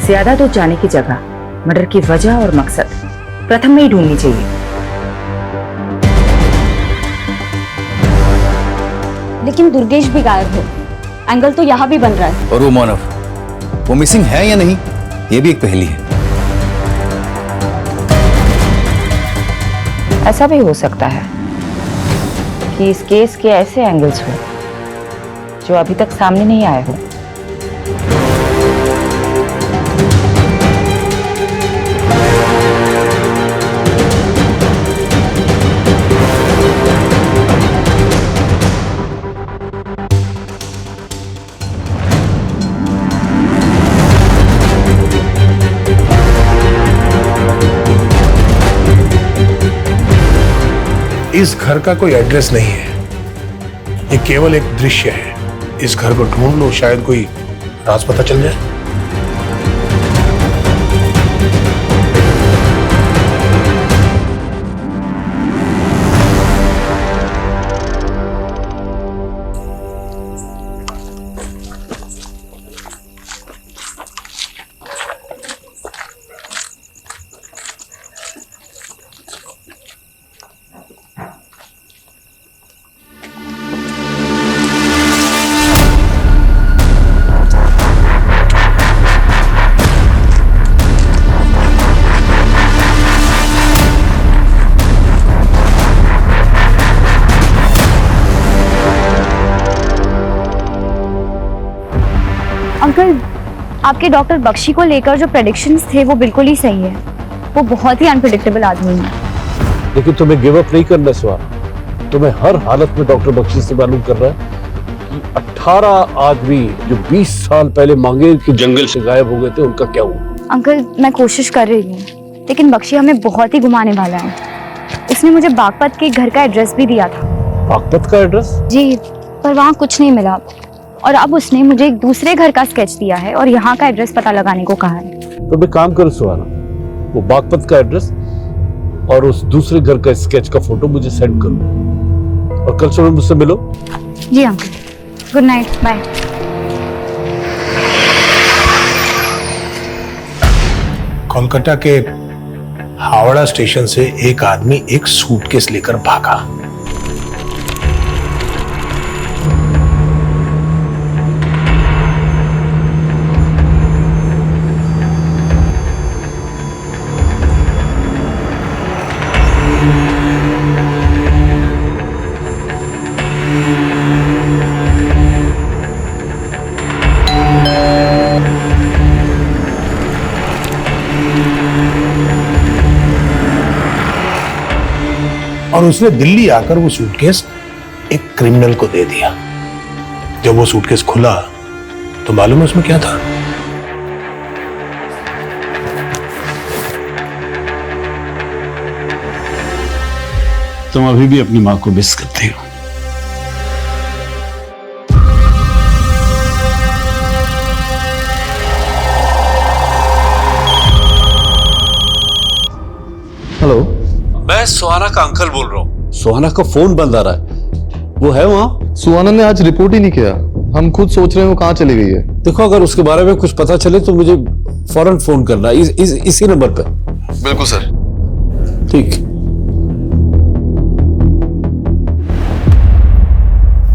ज्यादा तो जाने की जगह मर्डर की वजह और मकसद प्रथम में ही ढूंढनी चाहिए। लेकिन दुर्गेश भी गायब है, एंगल तो यहाँ भी बन रहा है। और वो मानव, वो मिसिंग है या नहीं, ये भी एक पहेली है। ऐसा भी हो सकता है कि इस केस के ऐसे एंगल्स हो जो अभी तक सामने नहीं आए हो। इस घर का कोई एड्रेस नहीं है, ये केवल एक दृश्य है। इस घर को ढूंढ लो, शायद कोई राज पता चल जाए। अंकल, आपके डॉक्टर बख्शी को लेकर जो प्रेडिक्शंस थे वो बिल्कुल ही सही है। वो बहुत ही अनप्रेडिक्टेबल आदमी है। लेकिन तुम्हें गिव अप नहीं करना स्वार। तुम्हें हर हालत में डॉक्टर बख्शी से मालूम कर रहा है कि 18 आदमी जो 20 साल पहले मांगेर के जंगल से गायब हो गए थे, उनका क्या हुआ? अंकल, मैं कोशिश कर रही हूँ, लेकिन बख्शी हमें बहुत ही घुमाने वाला है। उसने मुझे बागपत के घर का एड्रेस भी दिया था। बागपत का एड्रेस? जी, पर वहाँ कुछ नहीं मिला और अब उसने मुझे एक दूसरे घर का स्केच दिया है और यहाँ का एड्रेस पता लगाने को कहा है। तो मैं काम करो सुहाना, वो बागपत का एड्रेस और उस दूसरे घर का स्केच का फोटो मुझे सेंड करो और कल सुबह मुझसे मिलो। जी uncle, good night, bye. Kolkata के हावड़ा स्टेशन से एक आदमी एक सूटकेस लेकर भागा। और उसने दिल्ली आकर वो सूटकेस एक क्रिमिनल को दे दिया। जब वो सूटकेस खुला तो मालूम है उसमें क्या था? तुम अभी भी अपनी मां को मिस करती हो। हेलो, मैं सुहाना का अंकल बोल रहा हूँ। सुहाना का फोन बंद आ रहा है, वो है वहाँ? सुहाना ने आज रिपोर्ट ही नहीं किया। हम खुद सोच रहे हैं वो कहाँ चली गई है। देखो, अगर उसके बारे में कुछ पता चले तो मुझे फौरन फोन करना, इसी नंबर पे। बिल्कुल सर। ठीक।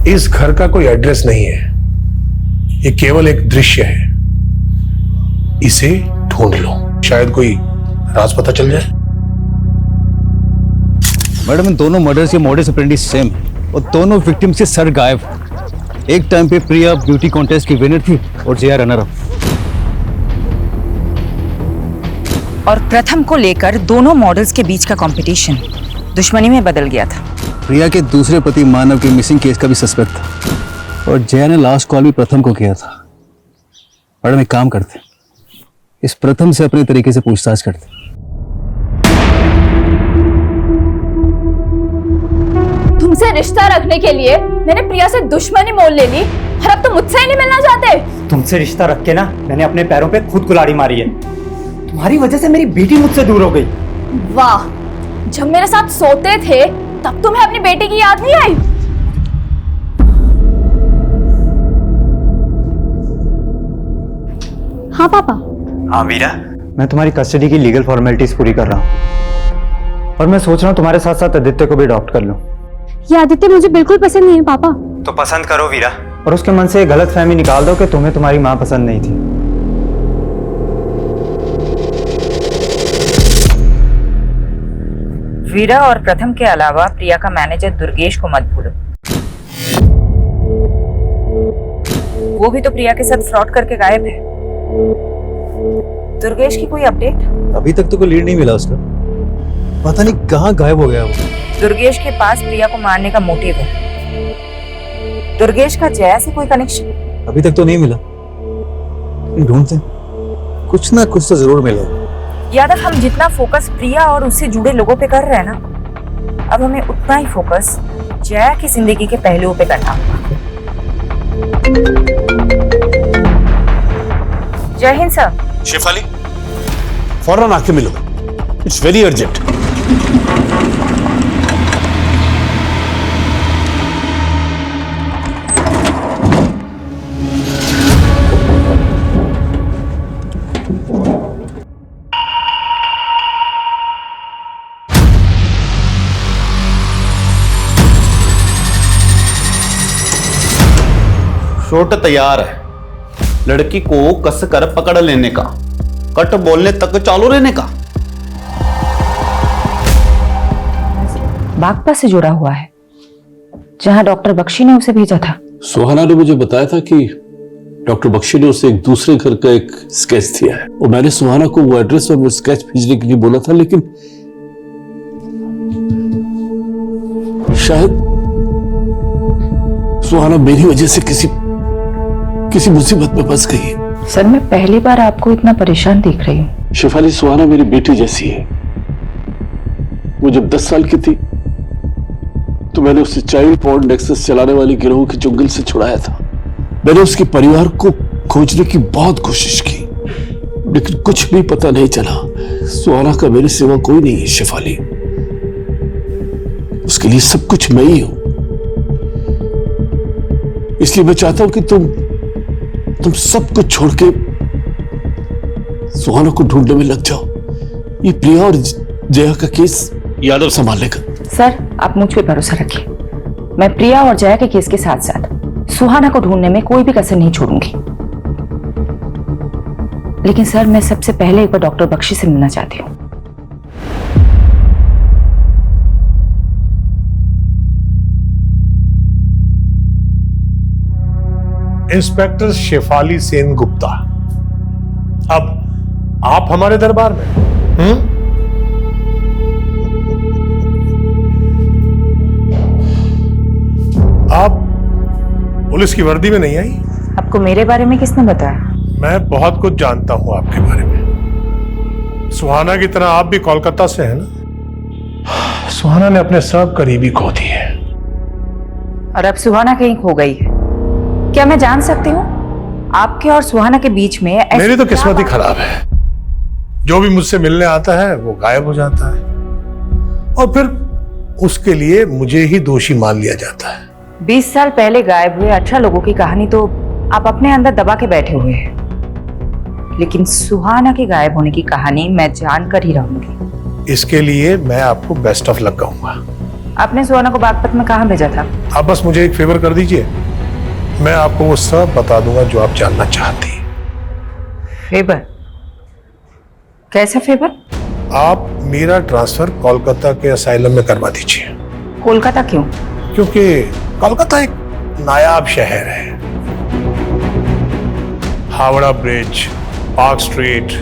इस घर का कोई एड्रेस नहीं है, ये केवल एक दृश्य है। इसे ढूंढ लो, शायद कोई राज पता चल जाए। मैडम, इन दोनों मर्डर्स के मोडिस ऑपरेंडी सेम और दोनों विक्टिम से सर गायब। एक टाइम पे प्रिया ब्यूटी कॉन्टेस्ट की विनर थी और जया रनर अप। और प्रथम को लेकर दोनों मॉडल्स के बीच का कंपटीशन दुश्मनी में बदल गया था। प्रिया के दूसरे पति मानव के मिसिंग केस का भी सस्पेक्ट था और जया ने लास्ट कॉल भी प्रथम को किया था। मैडम, एक काम करते, इस प्रथम से अपने तरीके से पूछताछ करते। तुमसे रिश्ता रखने के लिए मैंने प्रिया से दुश्मनी मोल ले ली और अब तुम मुझसे ही नहीं मिलना चाहते। तुमसे रिश्ता रख के ना मैंने अपने पैरों पे खुद कुल्हाड़ी मारी है। तुम्हारी वजह से मेरी बेटी मुझसे दूर हो गई। वाह, जब मेरे साथ सोते थे तब तुम्हें अपनी बेटी की याद नहीं आई? हाँ पापा। हाँ वीरा, मैं तुम्हारी कस्टडी की लीगल फॉर्मेलिटीज पूरी कर रहा हूँ और मैं सोच रहा हूँ तुम्हारे साथ साथ आदित्य को भी अडॉप्ट कर लूँ। ये आदित्य मुझे बिल्कुल पसंद नहीं है पापा। तो पसंद करो वीरा, और उसके मन से गलत फहमी निकाल दो कि तुम्हें तुम्हारी माँ पसंद नहीं थी। वीरा और प्रथम के अलावा प्रिया का मैनेजर दुर्गेश को मत भूलो। वो भी तो प्रिया के साथ फ्रॉड करके गायब है। दुर्गेश की कोई अपडेट? अभी तक तो कोई लीड नहीं मिला उसका, पता नहीं कहाँ गायब हो गया वो। दुर्गेश के पास प्रिया को मारने का मोटिव है। दुर्गेश का जया से कोई कनेक्शन? अभी तक तो नहीं मिला, ढूंढते हैं, कुछ ना कुछ तो जरूर मिलेगा। यादव, हम जितना फोकस प्रिया और उससे जुड़े लोगों पे कर रहे हैं ना, अब हमें उतना ही फोकस जया की जिंदगी के पहलुओं पे करना होगा। जय हिंद सर। शेफाली, फौरन आके मिलो, इट्स वेरी अर्जेंट। शॉट तैयार है, लड़की को कस कर पकड़ लेने का, कट बोलने तक चालू रहने का। बागपत से जुड़ा हुआ है, जहां डॉक्टर बख्शी ने उसे भेजा था। सुहाना ने मुझे बताया था कि डॉक्टर बख्शी ने उसे एक दूसरे घर का एक स्केच दिया है और मैंने सुहाना को वो एड्रेस और वो स्केच भेजने के लिए बोला था, लेकिन शायद सुहाना मेरी वजह से किसी मुसीबत में फंस गई है। सर, मैं पहली बार आपको इतना परेशान देख रही हूँ। शेफाली, सुहाना मेरी बेटी जैसी है। वो जब 10 साल की थी तो मैंने उसे चाइल्ड पॉर्न नेक्सस चलाने वाली गिरोह के चुंगल से छुड़ाया था। मैंने उसके परिवार को खोजने की बहुत कोशिश की, लेकिन कुछ भी पता नहीं चला। सुहाना का मेरे सिवा कोई नहीं है शेफाली, उसके लिए सब कुछ मैं ही हूं। इसलिए मैं चाहता हूं कि तुम सब कुछ छोड़ के सुहाना को ढूंढने में लग जाओ। ये प्रिया और जया का केस यादव संभाल लेगा। सर, आप मुझ पे भरोसा रखिए। मैं प्रिया और जया के केस के साथ साथ सुहाना को ढूंढने में कोई भी कसर नहीं छोड़ूंगी। लेकिन सर, मैं सबसे पहले एक बार डॉक्टर बख्शी से मिलना चाहती हूँ। इंस्पेक्टर शेफाली सेन गुप्ता, अब आप हमारे दरबार में? आप पुलिस की वर्दी में नहीं आई? आपको मेरे बारे में किसने बताया? मैं बहुत कुछ जानता हूं आपके बारे में। सुहाना की तरह आप भी कोलकाता से हैं ना? सुहाना ने अपने सब करीबी खो दिए और अब सुहाना कहीं खो गई है। क्या मैं जान सकती हूँ आपके और सुहाना के बीच में मेरी तो किस्मत ही खराब है। जो भी मुझसे मिलने आता है वो गायब हो जाता है और फिर उसके लिए मुझे ही दोषी मान लिया जाता है। 20 साल पहले गायब हुए 18 लोगों की कहानी तो आप अपने अंदर दबा के बैठे हुए हैं, लेकिन सुहाना के गायब होने की कहानी मैं जानकर ही रहूंगी। इसके लिए मैं आपको बेस्ट ऑफ लक कहूंगा। आपने सुहाना को बागपत में कहाँ भेजा था? आप बस मुझे एक फेवर कर दीजिए, मैं आपको वो सब बता दूंगा जो आप जानना चाहती हैं। फेवर? कैसा फेवर? आप मेरा ट्रांसफर कोलकाता के असाइलम में करवा दीजिए। कोलकाता क्यों? क्योंकि कोलकाता एक नायाब शहर है। हावड़ा ब्रिज, पार्क स्ट्रीट,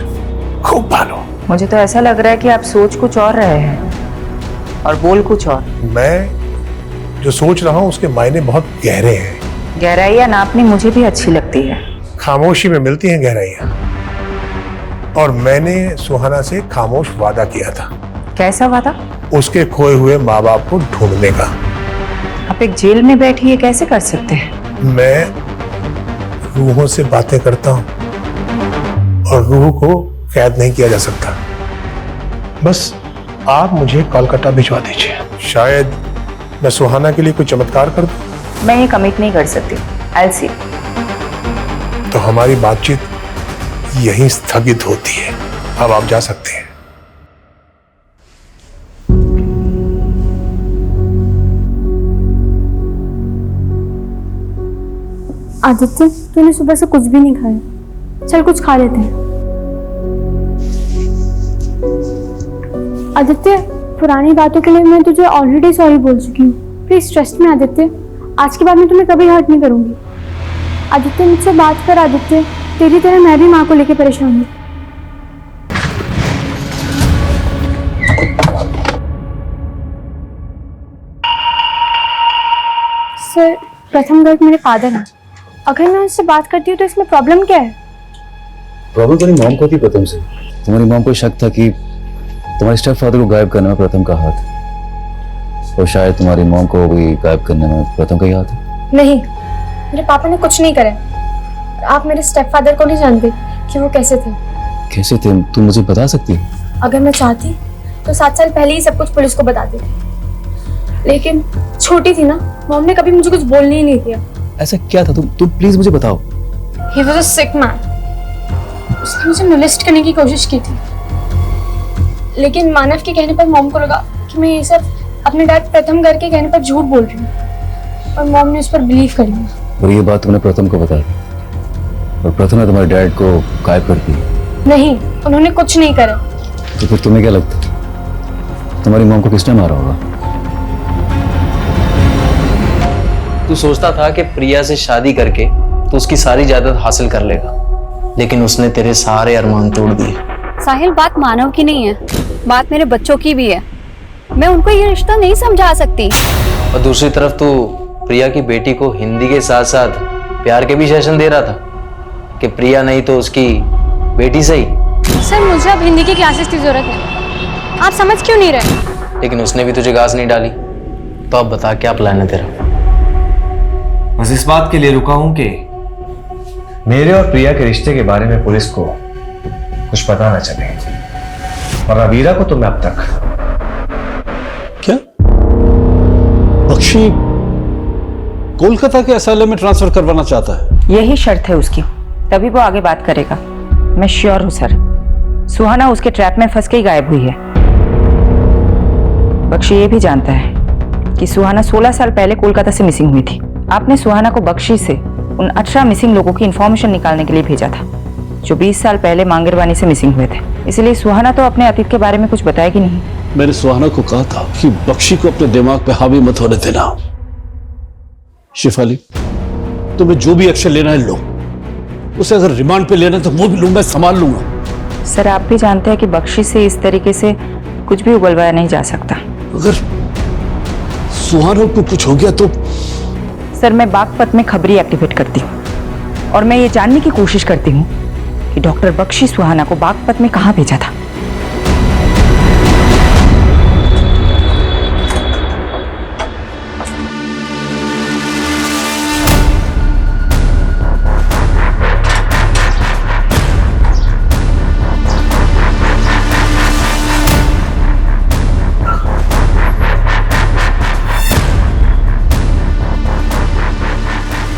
खूब भालो। मुझे तो ऐसा लग रहा है कि आप सोच कुछ और रहे हैं और बोल कुछ और। मैं जो सोच रहा हूं उसके मायने बहुत गहरे हैं। गहराइयां नापनी मुझे भी अच्छी लगती है। खामोशी में मिलती हैं गहराइयां, और मैंने सुहाना से खामोश वादा किया था। कैसा वादा? उसके खोए हुए माँ बाप को ढूंढने का। आप एक जेल में बैठी ये कैसे कर सकते हैं? मैं रूहों से बातें करता हूं और रूह को कैद नहीं किया जा सकता। बस आप मुझे कोलकाता भिजवा दीजिए। शायद मैं सुहाना के लिए कोई चमत्कार कर दूं। मैं ये कमिट नहीं कर सकती। आई सी। तो हमारी बातचीत यहीं स्थगित होती है। अब आप जा सकते हैं। आदित्य, तूने सुबह से कुछ भी नहीं खाया। चल कुछ खा लेते हैं। आदित्य, पुरानी बातों के लिए मैं तुझे ऑलरेडी सॉरी बोल चुकी हूँ। प्लीज ट्रस्ट मी आदित्य, आज के बाद मैं तुम्हें कभी हर्ट नहीं करूंगी। आदित्य, मुझसे बात कर। आदित्य, तेरी तरह मैं भी माँ को लेकर परेशान हूँ। सर, प्रथम गर्ग मेरे फादर हैं। अगर मैं उनसे बात करती हूँ तो इसमें प्रॉब्लम क्या है? प्रॉब्लम तुम्हारी मॉम को थी प्रथम से। तुम्हारी मॉम को शक था कि तुम्हारे स्टेप फादर को गायब करने में प्रथम का हाथ, और शायद तुम्हारी मॉम को भी गायब करने में प्रथम का ही हाथ है। नहीं, मेरे पापा ने कुछ नहीं करा। आप मेरे स्टेप फादर को नहीं जानते कि वो कैसे थे। कैसे थे? तुम मुझे बता सकती है? अगर मैं चाहती तो 7 साल पहले ही सब कुछ पुलिस को बता देती, लेकिन छोटी थी ना, मॉम ने कभी मुझे कुछ बोलने ही नहीं दिया। ऐसा क्या था? तुम प्लीज मुझे बताओ। He was a sick man. उसने मुझे मोलेस्ट करने की कोशिश की थी, लेकिन मानव के कहने पर मॉम को लगा कि मैं ये सब अपने डैड प्रथम गर्ग के कहने पर झूठ बोल रही हूँ, और मॉम ने उस पर बिलीव कर लिया। और ये बात तुमने प्रथम को बताई, और प्रथम ने तुम्हारे डैड को गायब कर दिया? नहीं, उन्होंने कुछ नहीं करा। तो फिर तुम्हें क्या लगता है तुम्हारी मॉम को किसने मारा होगा? तू सोचता था कि प्रिया से शादी करके तू उसकी सारी जायदाद हासिल कर लेगा, लेकिन उसने तेरे सारे अरमान तोड़ दिए। साहिल, बात मानव की नहीं है, बात मेरे बच्चों की भी है। मैं उनको ये रिश्ता नहीं समझा सकती। और दूसरी तरफ तू प्रिया की बेटी को हिंदी के साथ साथ प्यार के भी सेशन दे रहा था कि प्रिया नहीं तो उसकी बेटी सही। सर, मुझे अब हिंदी की क्लासेस की जरूरत है। आप समझ क्यों नहीं रहे? लेकिन उसने भी तुझे घास नहीं डाली, तो अब बता क्या प्लान है तेरा? बस इस बात के लिए रुका हूं कि मेरे और प्रिया के रिश्ते के बारे में पुलिस को कुछ पता ना चले, और अवीरा को तो मैं अब तक। क्या बख्शी कोलकाता के असाइलम में ट्रांसफर करवाना चाहता है? यही शर्त है उसकी, तभी वो आगे बात करेगा। मैं श्योर हूँ सर, सुहाना उसके ट्रैप में फंस के ही गायब हुई है। बख्शी ये भी जानता है कि सुहाना 16 साल पहले कोलकाता से मिसिंग हुई थी। आपने सुहाना को बख्शी से उन 18 मिसिंग लोगों की इंफॉर्मेशन निकालने के लिए भेजा था, जो 20 साल पहले मांगरवानी से मिसिंग हुए थे। इसलिए सुहाना तो अपने अतीत के बारे में कुछ बताएगी नहीं। मैंने सुहाना को कहा था कि बख्शी को अपने दिमाग पे हावी मत होने देना। शिफाली, तुम्हें जो भी एक्शन लेना है लो, उसे अगर रिमांड पे लेना है तो वो भी लूंगा, संभाल लूंगा। सर, आप भी जानते हैं कि बख्शी से इस तरीके से कुछ भी उगलवाया नहीं जा सकता। अगर सुहाना को कुछ हो गया तो? सर, मैं बागपत में खबरी एक्टिवेट करती हूँ, और मैं ये जानने की कोशिश करती हूँ कि डॉक्टर बख्शी सुहाना को बागपत में कहाँ भेजा था।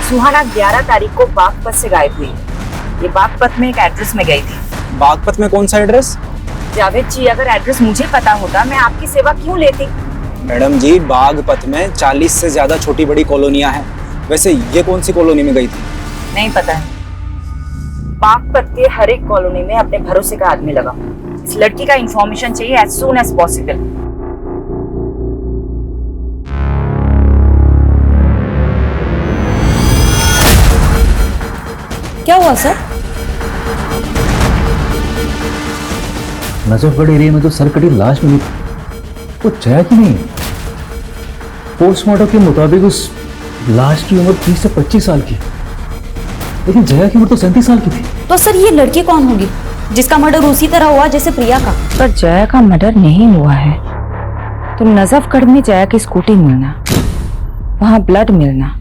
सुहाना 11 तारीख को बागपत से गायब हुई है। ये बागपत में एक एड्रेस में गई थी। बागपत में कौन सा एड्रेस? जावेद जी, अगर एड्रेस मुझे पता होता मैं आपकी सेवा क्यों लेती? मैडम जी, बागपत में 40 से ज्यादा छोटी बड़ी कॉलोनियां हैं। वैसे ये कौन सी कॉलोनी में गई थी? नहीं पता है। बागपत के हर एक कॉलोनी में अपने भरोसे का आदमी लगा। इस लड़की का इंफॉर्मेशन चाहिए एज सून एज पॉसिबल। क्या हुआ सर? नजफगढ़ एरिया में जो सरकटी लाश मिली वो जया की नहीं। पोस्टमार्टम के मुताबिक उस लाश की उम्र 30 से 25 साल की, लेकिन जया की उम्र तो 37 साल की थी। तो सर ये लड़की कौन होगी जिसका मर्डर उसी तरह हुआ जैसे प्रिया का? पर जया का मर्डर नहीं हुआ है तो नजफगढ़ में जया की स्कूटी मिलना, वहां ब्लड मिलना,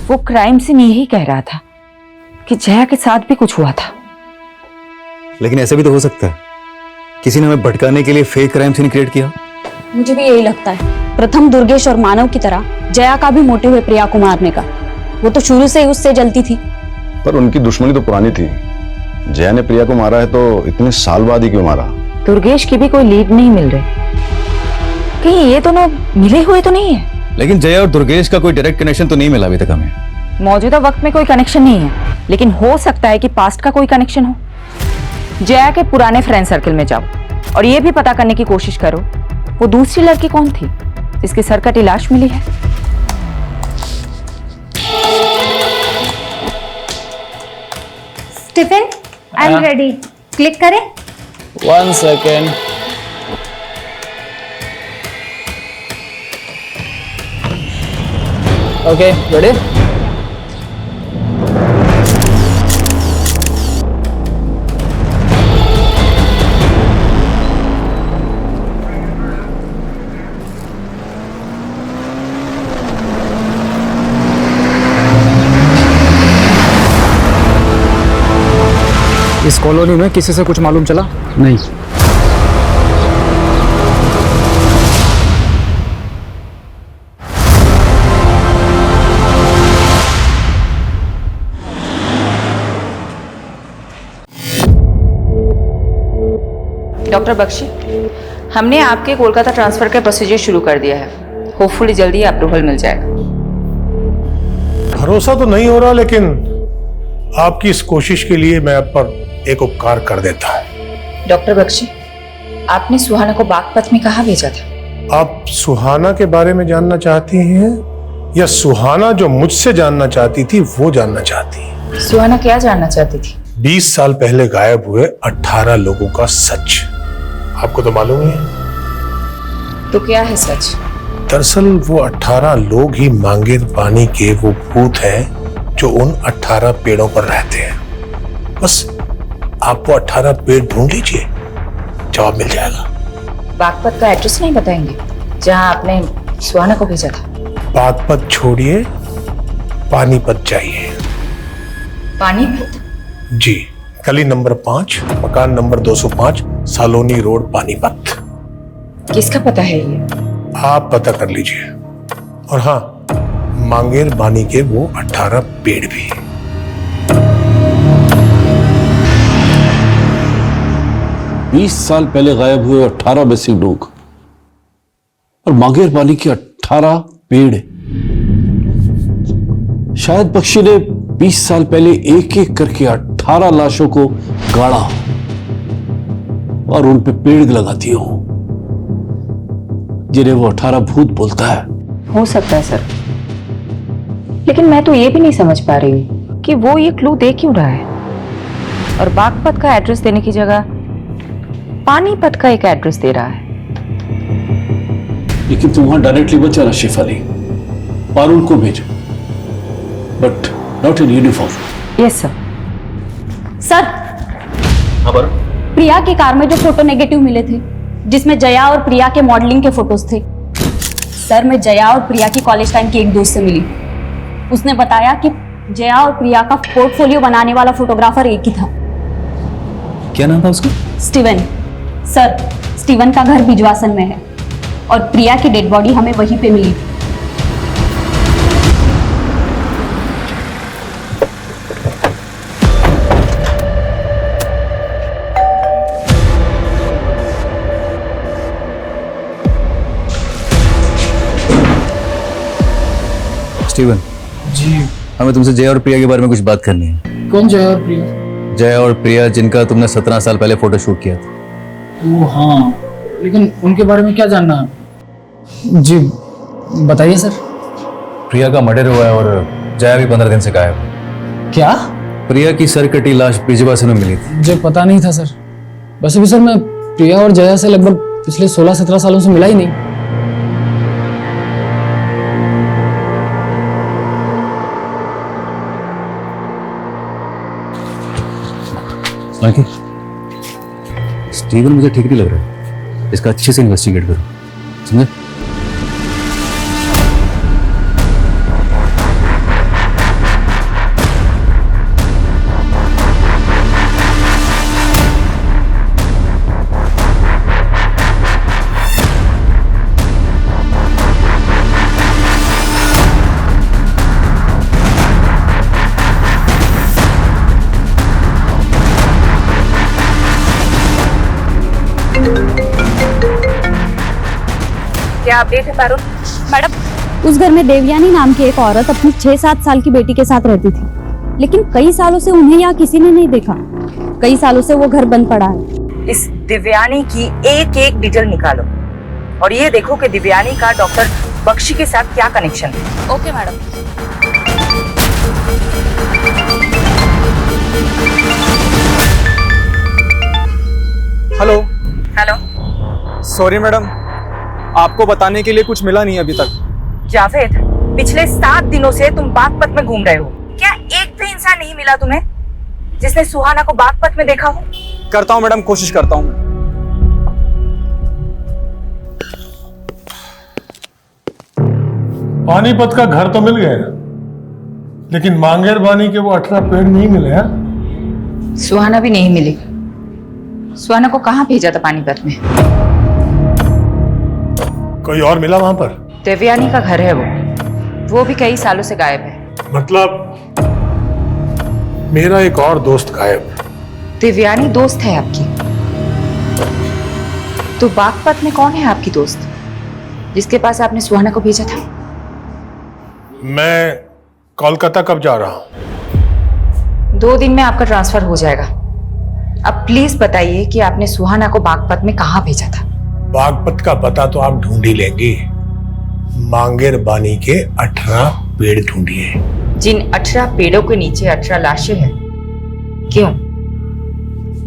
वो क्राइम सीन यही कह रहा था कि जया के साथ भी कुछ हुआ था। लेकिन ऐसा भी तो हो सकता है किसी ने हमें भटकाने के लिए फेक क्राइम सीन क्रिएट किया। मुझे भी यही लगता है। प्रथम, दुर्गेश और मानव की तरह जया का भी मोटिव है प्रिया को मारने का। वो तो शुरू से ही उससे जलती थी। पर उनकी दुश्मनी तो पुरानी थी। जया ने प्रिया को मारा है तो इतने साल बाद ही क्यों मारा? दुर्गेश की भी कोई लीड नहीं मिल रही। कहीं ये दोनों मिले हुए तो नहीं है? लेकिन जया और दुर्गेश का कोई डायरेक्ट कनेक्शन तो नहीं मिला अभी तक हमें। मौजूदा वक्त में कोई कनेक्शन नहीं है, लेकिन हो सकता है कि पास्ट का कोई कनेक्शन हो। जया के पुराने फ्रेंड सर्कल में जाओ और ये भी पता करने की कोशिश करो वो दूसरी लड़की कौन थी जिसकी सर कटी लाश मिली है। Stephen, I am ready. Click करें। 1 सेकेंड। Okay, ready? इस कॉलोनी में किसी से कुछ मालूम चला? नहीं। डॉक्टर बख्शी, हमने आपके कोलकाता ट्रांसफर का प्रोसीजर शुरू कर दिया है। होपफुली जल्दी अप्रूवल मिल जाएगा। भरोसा तो नहीं हो रहा, लेकिन आपकी इस कोशिश के लिए मैं आप पर एक उपकार कर देता है। डॉक्टर बख्शी, आपने सुहाना को बागपत में कहाँ भेजा था? आप सुहाना के बारे में जानना चाहती हैं या सुहाना जो मुझसे जानना चाहती थी वो जानना चाहती है? सुहाना क्या जानना चाहती थी? 20 साल पहले गायब हुए 18 लोगों का सच। आपको तो मालूम ही है। तो क्या है सच? दरअसल वो 18 लोग ही मांगेर पानी के वो भूत हैं जो उन 18 पेड़ों पर रहते हैं। बस आप वो 18 पेड़ ढूंढ लीजिए, जवाब मिल जाएगा। बागपत का एड्रेस नहीं बताएंगे जहां आपने सुहाना को भेजा था? बागपत छोड़िए, पानीपत जाइए। पानीपत? जी, गली नंबर 5, मकान नंबर 205, सालोनी रोड, पानीपत। किसका पता है ये? आप पता कर लीजिए। और हाँ, मांगेर बानी के वो 18 पेड़ भी। बीस साल पहले गायब हुए 18 मिसिंग लोग और मांगेर बानी के 18 पेड़। शायद पक्षी ने 20 साल पहले एक एक करके 18 लाशों को गाड़ा और उन पे पेड़ लगा दिए हो, जिन्हें वो 18 भूत बोलता है। हो सकता है सर, लेकिन मैं तो ये भी नहीं समझ पा रही हूँ कि वो ये क्लू दे क्यों रहा है और बागपत का एड्रेस देने की जगह पानीपत का एक एड्रेस दे रहा है। लेकिन तुम वहां डायरेक्टली मत जाना शिफ अली, पारुल को भेजो, but not in uniform. Yes sir. Sir, Priya की कार में जो फोटो नेगेटिव मिले थे जिसमें जया और प्रिया के मॉडलिंग के फोटोज थे, सर मैं जया और प्रिया की कॉलेज टाइम की एक दोस्त से मिली। उसने बताया कि जया और प्रिया का पोर्टफोलियो बनाने वाला फोटोग्राफर एक ही था। क्या नाम था उसका? स्टीवन। सर, स्टीवन का घर बिजवासन में है और प्रिया की डेड बॉडी हमें वहीं पे मिली थी। स्टीवन जी, हमें तुमसे जया और प्रिया के बारे में कुछ बात करनी है। कौन जया और प्रिया? जया और प्रिया जिनका तुमने 17 साल पहले फोटो शूट किया था। ओ हाँ, लेकिन उनके बारे में क्या जानना है? जी बताइए सर। प्रिया का मर्डर हुआ है और जया भी 15 दिन से गायब है। क्या? प्रिया की सर कटी लाश बिजवासन में मिली थी। मुझे पता नहीं था सर। वैसे भी सर मैं प्रिया और जया से लगभग पिछले 16-17 सालों से मिला ही नहीं। स्टीवन मुझे ठीक नहीं लग रहा है, इसका अच्छे से इन्वेस्टिगेट करो, समझे? क्या अपडेट है पारुल? मैडम, उस घर में देवयानी नाम की एक औरत अपनी 6-7 साल की बेटी के साथ रहती थी, लेकिन कई सालों से उन्हें यहाँ किसी ने नहीं देखा। कई सालों से वो घर बंद पड़ा है। इस दिव्यानी की एक एक डिटेल निकालो और ये देखो कि दिव्यानी का डॉक्टर बख्शी के साथ क्या कनेक्शन है। Okay madam. Hello. Hello. Sorry madam, आपको बताने के लिए कुछ मिला नहीं अभी तक। जावेद, पिछले 7 दिनों से तुम बागपत में घूम रहे हो। क्या एक भी इंसान नहीं मिला तुम्हें जिसने सुहाना को बागपत में देखा हो? करता हूँ मैडम, कोशिश करता हूँ। पानीपत का घर तो मिल गया, लेकिन मांगेर बानी के वो 18 पेड़ नहीं मिले हैं। सुहाना भी नहीं मिली। सुहाना को कहाँ भेजा था पानीपत में? कोई और मिला वहां पर? देवयानी का घर है वो भी कई सालों से गायब है। मतलब मेरा एक और दोस्त गायब। देवयानी दोस्त है आपकी? तो बागपत में कौन है आपकी दोस्त जिसके पास आपने सुहाना को भेजा था? मैं कोलकाता कब जा रहा हूं? 2 दिन में आपका ट्रांसफर हो जाएगा। अब प्लीज बताइए कि आपने सुहाना को बागपत में कहाँ भेजा था? बागपत का पता तो आप ढूंढ ही लेंगे। मांगेर बानी के 18 पेड़ ढूंढिए। जिन 18 पेड़ों के नीचे 18 लाशें हैं, क्यों?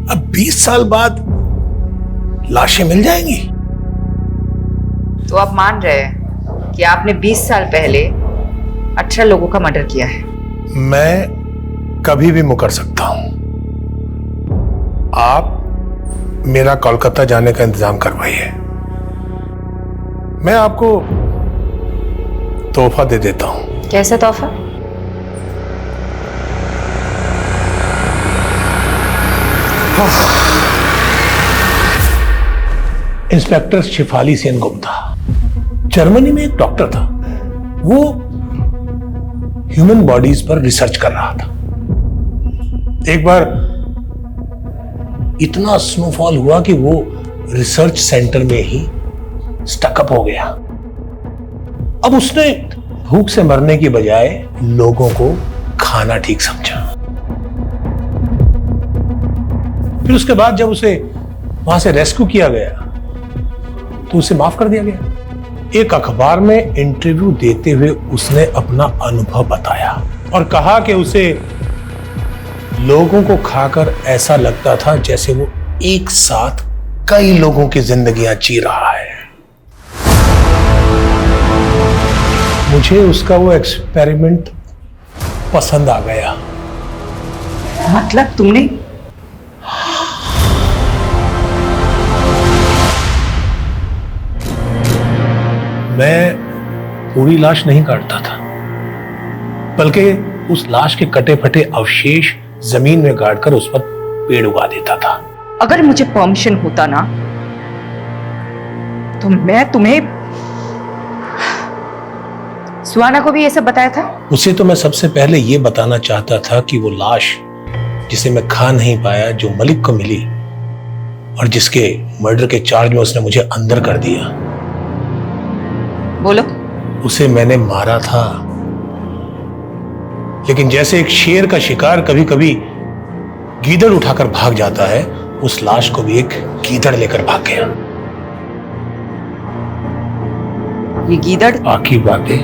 अब 20 साल बाद लाशें मिल जाएंगी। तो आप मान रहे हैं कि आपने 20 साल पहले 18 लोगों का मर्डर किया है? मैं कभी भी मुकर सकता हूं। आप मेरा कोलकाता जाने का इंतजाम करवाइए, मैं आपको तोहफा दे देता हूं। कैसा तोहफा? इंस्पेक्टर शिफाली सेन गुप्ता, जर्मनी में एक डॉक्टर था। वो ह्यूमन बॉडीज पर रिसर्च कर रहा था। एक बार इतना स्नोफॉल हुआ कि वो रिसर्च सेंटर में ही स्टकअप हो गया। अब उसने भूख से मरने की बजाय लोगों को खाना ठीक समझा। फिर उसके बाद जब उसे वहां से रेस्क्यू किया गया तो उसे माफ कर दिया गया। एक अखबार में इंटरव्यू देते हुए उसने अपना अनुभव बताया और कहा कि उसे लोगों को खाकर ऐसा लगता था जैसे वो एक साथ कई लोगों की जिंदगियां जी रहा है। मुझे उसका वो एक्सपेरिमेंट पसंद आ गया। मतलब तुमने? मैं पूरी लाश नहीं काटता था, बल्कि उस लाश के कटे फटे अवशेष जमीन में गाड़कर उस पर पेड़ उगा देता था। अगर मुझे परमिशन होता ना तो मैं तुम्हें सुहाना को भी ये सब बताया था। उसे तो मैं सबसे पहले ये बताना चाहता था कि वो लाश जिसे मैं खा नहीं पाया, जो मलिक को मिली और जिसके मर्डर के चार्ज में उसने मुझे अंदर कर दिया, बोलो। उसे मैंने मारा था, लेकिन जैसे एक शेर का शिकार कभी कभी गीदड़ उठाकर भाग जाता है, उस लाश को भी एक गीदड़ लेकर भाग गया। ये गीदड़? बाकी बातें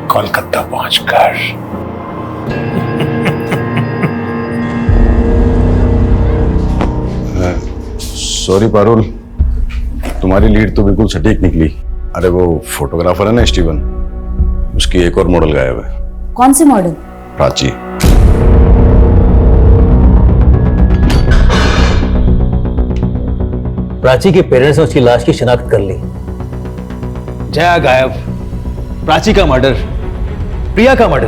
कोलकाता पहुंचकर। सॉरी पारुल, तुम्हारी लीड तो बिल्कुल सटीक निकली। अरे वो फोटोग्राफर है ना स्टीवन, उसकी एक और मॉडल गायब है। कौन सी मॉडल? प्राची। प्राची के पेरेंट्स ने उसकी लाश की शिनाख्त कर ली। जया गायब, प्राची का मर्डर, प्रिया का मर्डर,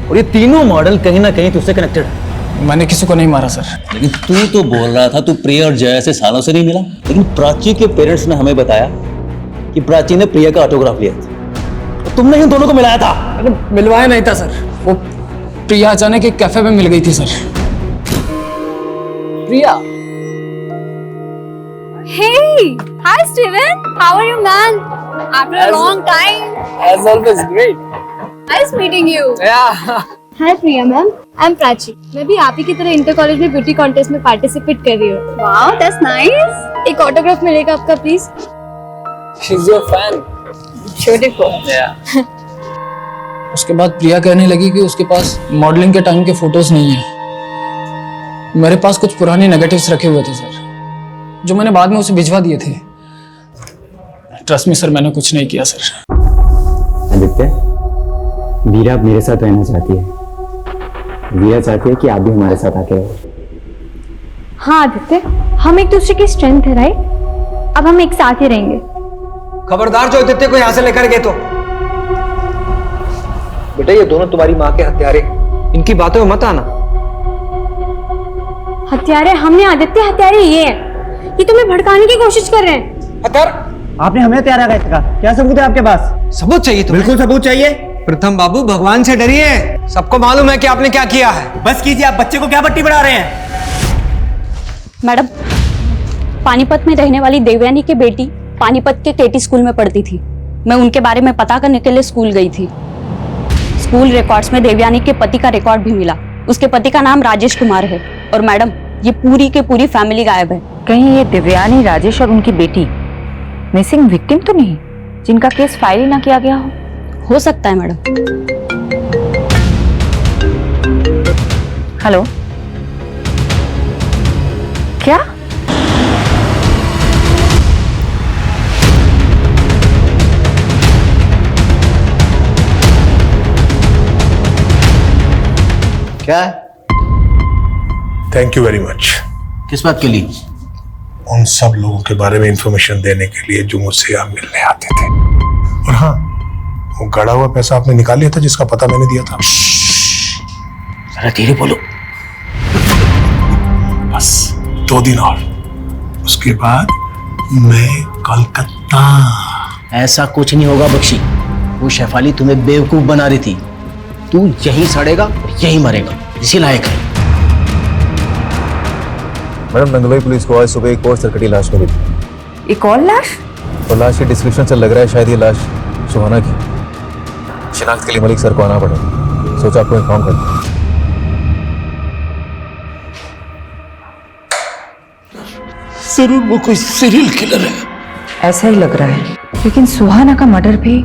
और ये तीनों मॉडल कहीं ना कहीं तुझसे कनेक्टेड है। मैंने किसी को नहीं मारा सर। लेकिन तू तो बोल रहा था तू प्रिया और जया से सालों से नहीं मिला, लेकिन प्राची के पेरेंट्स ने हमें बताया कि प्राची ने प्रिया का ऑटोग्राफ लिया था। तुमने ही दोनों को मिलाया था। अरे मिलवाया नहीं था सर, वो प्रिया अचानक एक कैफे में मिल गई थी sir. Priya? Hey, hi Steven. How are you, man? After a long time. As always, great. Nice meeting you. Yeah. Hi Priya ma'am, I am Prachi. मैं भी आप ही की तरह इंटर कॉलेज में ब्यूटी कॉन्टेस्ट में पार्टिसिपेट कर रही हूँ। Wow, that's nice. एक ऑटोग्राफ मिलेगा आपका please? She's your fan. Beautiful. Yeah. उसके बाद प्रिया कहने लगी कि उसके पास मॉडलिंग के टाइम के फोटोज नहीं है। मेरे पास कुछ पुराने नेगेटिव्स रखे हुए थे सर, जो मैंने बाद में उसे भिजवा दिए थे। ट्रस्ट मी सर, मैंने कुछ नहीं किया सर। आदित्य, वीरा अब मेरे साथ रहना चाहती है। वीरा चाहती है कि आप भी हमारे साथ आके रहो। हाँ आदित्य, हम एक दूसरे की स्ट्रेंथ है राइट? अब हम एक साथ ही रहेंगे। खबरदार जो आदित्य को यहाँ से लेकर गए तो। बेटा ये दोनों तुम्हारी माँ के हत्यारे, इनकी बातों में मत आना। हत्यारे हमने आदित्य, हत्यारे ये हैं। ये तुम्हें भड़काने की कोशिश कर रहे हैं। हत्यार आपने हमें हत्यारा कहा, क्या सबूत है आपके पास? सबूत चाहिए तुम्हें? बिल्कुल सबूत चाहिए। प्रथम बाबू, भगवान से डरिए, सबको मालूम है कि आपने क्या किया है। बस कीजिए, आप बच्चे को क्या पट्टी बढ़ा रहे हैं? मैडम, पानीपत में रहने वाली देवयानी की बेटी पानीपत के केटी स्कूल में पढ़ती थी। मैं उनके बारे में पता करने के लिए स्कूल गई थी। स्कूल रिकॉर्ड्स में देवयानी के पति का रिकॉर्ड भी मिला। उसके पति का नाम राजेश कुमार है। और मैडम, ये पूरी की पूरी फैमिली गायब है। कहीं ये देवयानी, राजेश और उनकी बेटी मिसिंग विक्टिम तो नहीं, जिनका केस फाइल ही ना किया गया हो सकता है मैडम। हेलो, क्या? क्या है? Thank you very much. किस बात के लिए? उन सब लोगों के बारे में इंफॉर्मेशन देने के लिए जो मुझसे यहाँ मिलने आते थे। और हाँ, वो गड़ा हुआ पैसा आपने निकाल लिया था जिसका पता मैंने दिया था। जरा धीरे बोलो। बस 2 दिन और, उसके बाद मैं कोलकाता। ऐसा कुछ नहीं होगा बख्शी। वो शेफाली तुम्हें बेवकूफ बना रही थी। तू यहीं सड़ेगा और यहीं मरेगा, इसी लायक है। मैडम, नंदलोई पुलिस को आज सुबह एक और सरकटी लाश मिली थी। एक और लाश? और लाश के डिस्क्रिप्शन से लग रहा है शायद ये लाश सुहाना की। शिनाख्त के लिए मलिक सर को आना पड़ेगा। सोचा आपको इन्फॉर्म कर दूं। जरूर वो कोई सीरियल किलर है। ऐसा ही लग रहा है, लेकिन सुहाना का मर्डर भी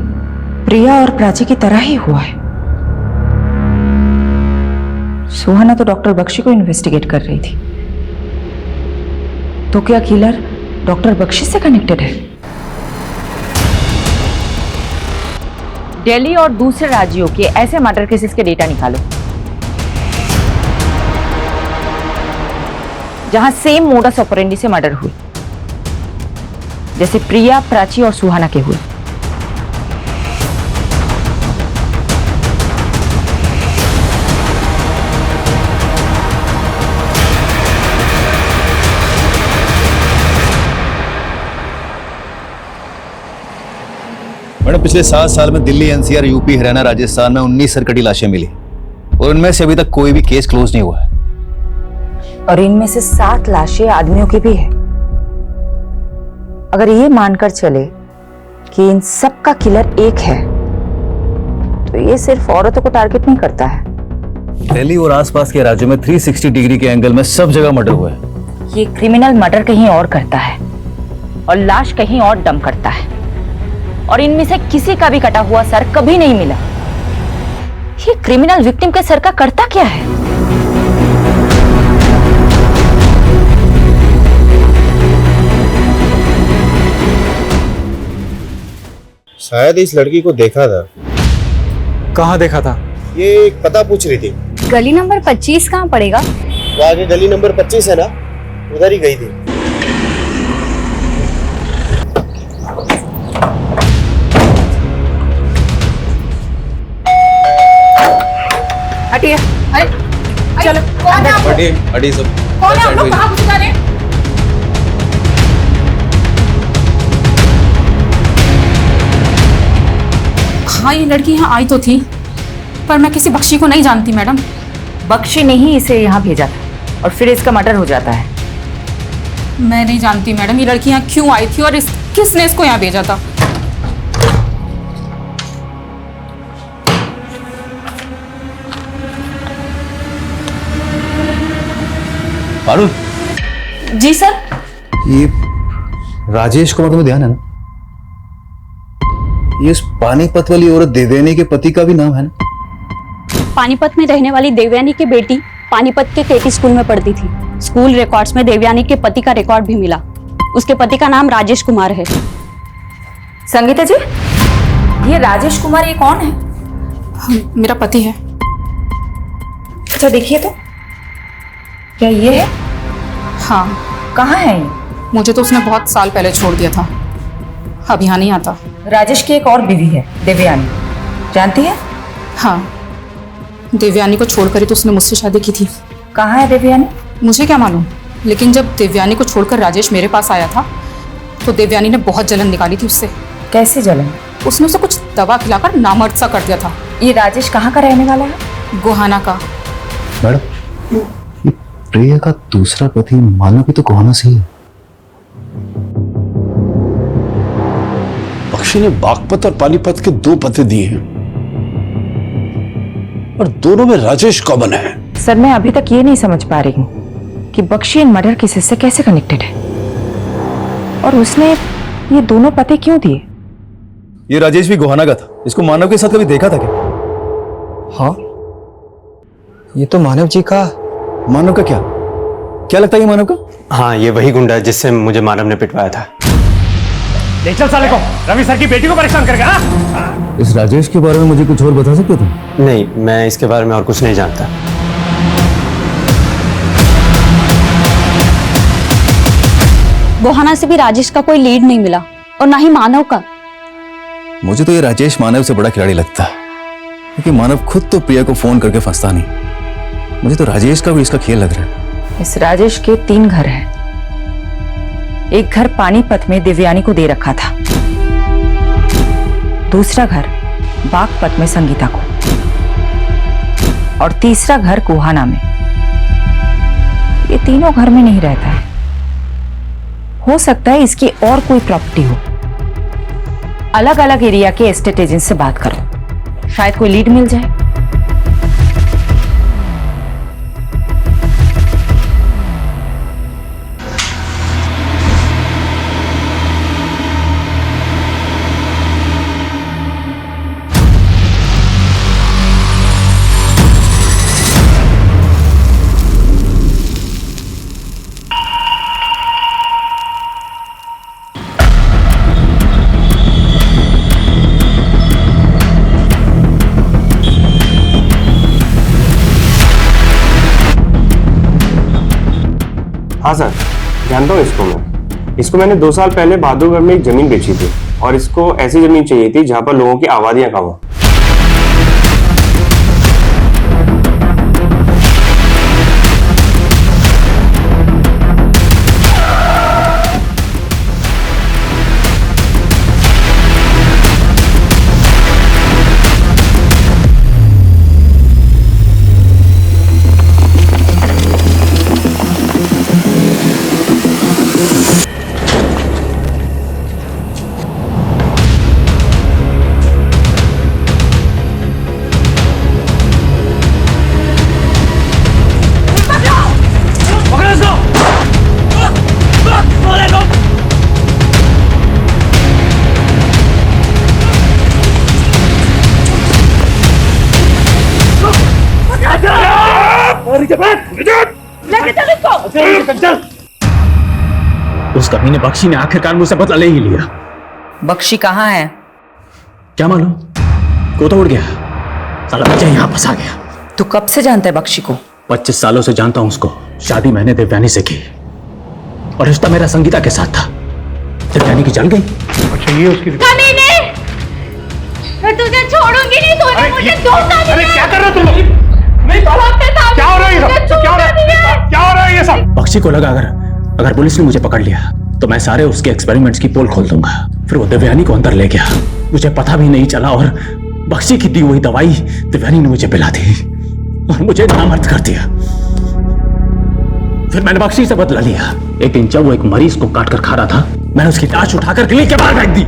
प्रिया और प्राची की तरह ही हुआ है। सुहाना तो डॉक्टर बख्शी को इन्वेस्टिगेट कर रही थी, तो क्या किलर डॉक्टर बख्शी से कनेक्टेड है? दिल्ली और दूसरे राज्यों के ऐसे मर्डर केसेस के डेटा निकालो जहां सेम मोडस ऑपरेंडी से मर्डर हुए, जैसे प्रिया, प्राची और सुहाना के हुए। मैडम, पिछले 7 साल में दिल्ली, एनसीआर, यूपी, हरियाणा, राजस्थान में 19 सरकटी लाशें मिली और उनमें से अभी तक कोई भी केस क्लोज नहीं हुआ है। और इनमें से 7 लाशें आदमियों की भी है। अगर ये मानकर चले कि इन सब का किलर एक है, तो ये सिर्फ औरतों को टारगेट नहीं करता है। दिल्ली और आसपास के राज्यों में 360 डिग्री के एंगल में सब जगह मर्डर हुआ है। ये क्रिमिनल मर्डर कहीं और करता है और लाश कहीं और डंप करता है, और इनमें से किसी का भी कटा हुआ सर कभी नहीं मिला। ये क्रिमिनल विक्टिम के सर का करता क्या है? शायद इस लड़की को देखा था। कहाँ देखा था? ये एक पता पूछ रही थी। गली नंबर 25 कहाँ पड़ेगा? वो आगे गली नंबर 25 है ना, उधर ही गई थी। हटिए। अरे चलो, कौन है आप? हटिए सब। कौन है आप लोग? कहाँ घुस जा रहे हैं? हाँ, ये लड़की यहाँ आई तो थी, पर मैं किसी बख्शी को नहीं जानती मैडम। बख्शी ने ही इसे यहाँ भेजा था और फिर इसका मर्डर हो जाता है। मैं नहीं जानती मैडम ये लड़की यहाँ क्यों आई थी और किसने इसको यहाँ भेजा था। पारुल। जी सर। ये राजेश कुमार, तुम्हें ध्यान है ना? ये उस पानीपत वाली औरत देवयानी के पति का भी नाम है ना? पानीपत में रहने वाली देवयानी की बेटी पानीपत के केटी स्कूल में पढ़ती थी। स्कूल रिकॉर्ड्स में देवयानी के पति का रिकॉर्ड भी मिला। उसके पति का नाम राजेश कुमार है। संगीता जी, ये राजेश कुमार ये कौन है? मेरा पति है। अच्छा देखिए तो, क्या ये है? हाँ। कहाँ है ये? मुझे तो उसने बहुत साल पहले छोड़ दिया था, अब यहाँ नहीं आता। राजेश की एक और बीवी है देवयानी, जानती है? हाँ, देवयानी को छोड़कर ही तो उसने मुझसे शादी की थी। कहाँ है देवयानी? मुझे क्या मालूम, लेकिन जब देवयानी को छोड़कर राजेश मेरे पास आया था तो देवयानी ने बहुत जलन निकाली थी उससे। कैसे जलन? उसने उसे कुछ दवा खिलाकर नामर्द सा कर दिया था। ये राजेश कहाँ का रहने वाला है? गोहाना का। मैडम, प्रिया का दूसरा पति मानव भी तो गोहाना से ही है। बख्शी ने बागपत और पानीपत के 2 पते दिए हैं और दोनों में राजेश कॉमन है। सर, मैं अभी तक ये नहीं समझ पा रही हूँ कि बख्शी इन मर्डर केसेस से कैसे कनेक्टेड है और उसने ये दोनों पते क्यों दिए? ये राजेश भी गोहाना का था। इसको मानव के साथ कभी देखा था क्या? हाँ, ये तो मानव जी का। मानव का क्या लगता है ये मानव का? हाँ, ये वही गुंडा है जिससे मुझे मानव ने पिटवाया था। ले चल साले को, रवि सर की बेटी को परेशान करके। हाँ? इस राजेश के बारे में मुझे कुछ और बता सकते हो तुम? नहीं, मैं इसके बारे में और कुछ नहीं जानता। गोहाना से भी राजेश का कोई लीड नहीं मिला और ना ही मानव का। मुझे तो ये राजेश मानव से बड़ा खिलाड़ी लगता है, क्योंकि मानव खुद तो प्रिया को फोन करके फंसता नहीं। मुझे तो राजेश का भी इसका खेल लग रहा है। इस राजेश के 3 घर हैं। एक घर पानीपत में देवयानी को दे रखा था, दूसरा घर बागपत में संगीता को और तीसरा घर गोहाना में। ये तीनों घर में नहीं रहता है। हो सकता है इसकी और कोई प्रॉपर्टी हो। अलग अलग एरिया के एस्टेट एजेंट से बात करो, शायद कोई लीड मिल जाए। हाँ सर, जानता हूँ इसको मैंने 2 साल पहले बहादुरगढ़ में एक जमीन बेची थी और इसको ऐसी जमीन चाहिए थी जहां पर लोगों की आबादियां कम हो। उस कमीने बख्शी ने आखिरकार मुझसे बदला ले ही लिया। बख्शी कहाँ है? क्या मालूम, को तो उड़ गया। साला मुझे यहाँ फंसा गया। तू कब से जानता है बख्शी को? 25 सालों से जानता हूँ उसको। शादी मैंने देवयानी से की और रिश्ता मेरा संगीता के साथ था। देवयानी की जल गई। अच्छा, ये उसकी कमीने, मैं तुझे छोड़ूंगी नहीं। तूने मुझे धोखा दिया। अरे क्या कर रहे हो तुम लोग? नहीं क्या हो रहा है ये सब? क्या हो रहा है ये सब? बख्शी को लगा अगर पुलिस ने मुझे पकड़ लिया तो मैं सारे उसके एक्सपेरिमेंट्स की पोल खोल दूंगा। फिर वो देवयानी को अंदर ले गया, मुझे पता भी नहीं चला और बख्शी की दी हुई दवाई देवयानी ने मुझे पिला दी और मुझे नामर्द कर दिया। फिर मैंने बख्शी से बदला लिया। एक दिन जब वो एक मरीज को काट कर खा रहा था, मैंने उसकी लाश उठाकर गली के बाहर फेंक दी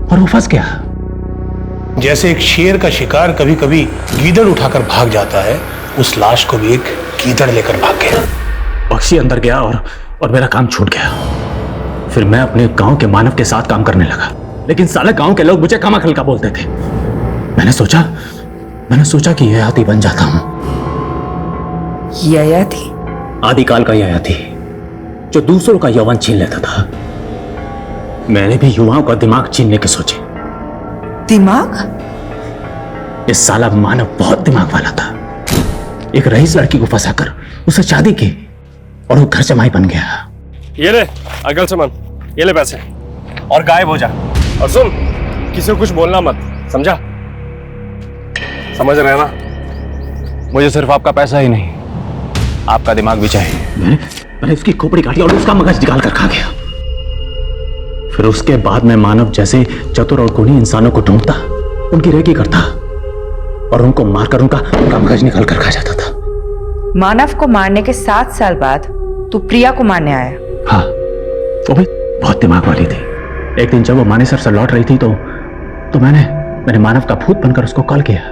और वो फंस गया। जैसे एक शेर का शिकार कभी कभी गीदड़ उठाकर भाग जाता है, उस लाश को भी एक गीदड़ लेकर भाग गया। बख्शी अंदर गया और मेरा काम छूट गया। फिर मैं अपने गांव के मानव के साथ काम करने लगा, लेकिन साले गांव के लोग मुझे कमाखल का बोलते थे। मैंने सोचा कि ययाति बन जाता हूं। ययाति? आदिकाल का ययाति जो दूसरों का यौवन छीन लेता था। मैंने भी युवाओं का दिमाग छीनने के सोचे। दिमाग? इस साला मानव बहुत दिमाग वाला था। एक रईस लड़की को फंसाकर उससे शादी की और वो घर जमाई बन गया। ये ले अगल सामान, ये ले पैसे और गायब हो जा। और सुन, किसी को कुछ बोलना मत, समझा? समझ रहे ना? मुझे सिर्फ आपका पैसा ही नहीं, आपका दिमाग भी चाहिए। मैंने उसकी खोपड़ी काटी और उसका मगज निकाल कर खा गया। फिर उसके बाद मैं मानव जैसे चतुर और गुणी इंसानों को ढूंढता, उनकी रेकी करता और उनको मारकर उनका मगज निकाल कर खा जाता था। मानव को मारने के 7 साल बाद तू प्रिया को मारने आया? हाँ, वो भी बहुत दिमाग वाली थी। एक दिन जब वो मानेसर से लौट रही थी तो मैंने मानव का भूत बनकर उसको कॉल किया।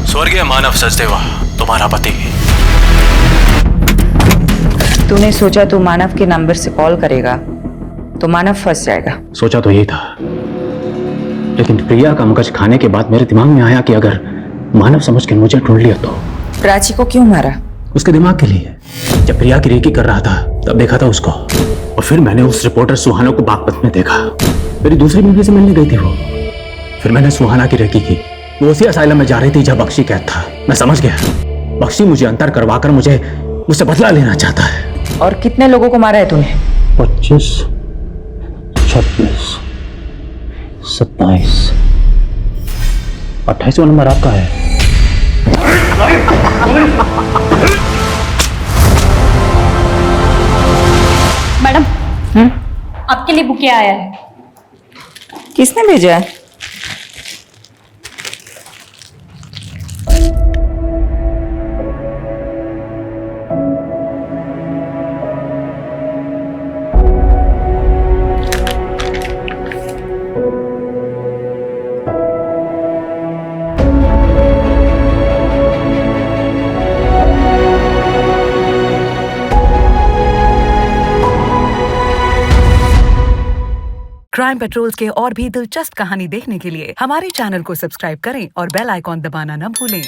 स्वर्गीय मानव सचदेवा, तुम्हारा पति। तूने सोचा तू मानव के नंबर से कॉल करेगा तो मानव फंस जाएगा। सोचा तो यही था, लेकिन प्रिया का मगज खाने के बाद मेरे दिमाग में आया कि अगर मानव समझ के मुझे ढूंढ लिया तो। प्राची को क्यों मारा? उसके दिमाग के लिए। जब प्रिया की रेकी कर रहा था तब देखा था उसको, और फिर मैंने उस रिपोर्टर सुहाना को बागपत में देखा। मेरी दूसरी बीवी से मिलने गई थी वो। फिर मैंने सुहाना की रेकी की। वो उसी असाइलम में जा रही थी जब बख्शी कैद था। मैं समझ गया, बख्शी मुझे अंतर करवाकर मुझसे बदला लेना चाहता है। और कितने लोगों को मारा है तूने? 25, 26, 27, 28वां नंबर आपका है। मैडम, आपके लिए बुके आया है। किसने भेजा है? क्राइम पेट्रोल्स के और भी दिलचस्प कहानी देखने के लिए हमारे चैनल को सब्सक्राइब करें और बेल आइकॉन दबाना न भूलें।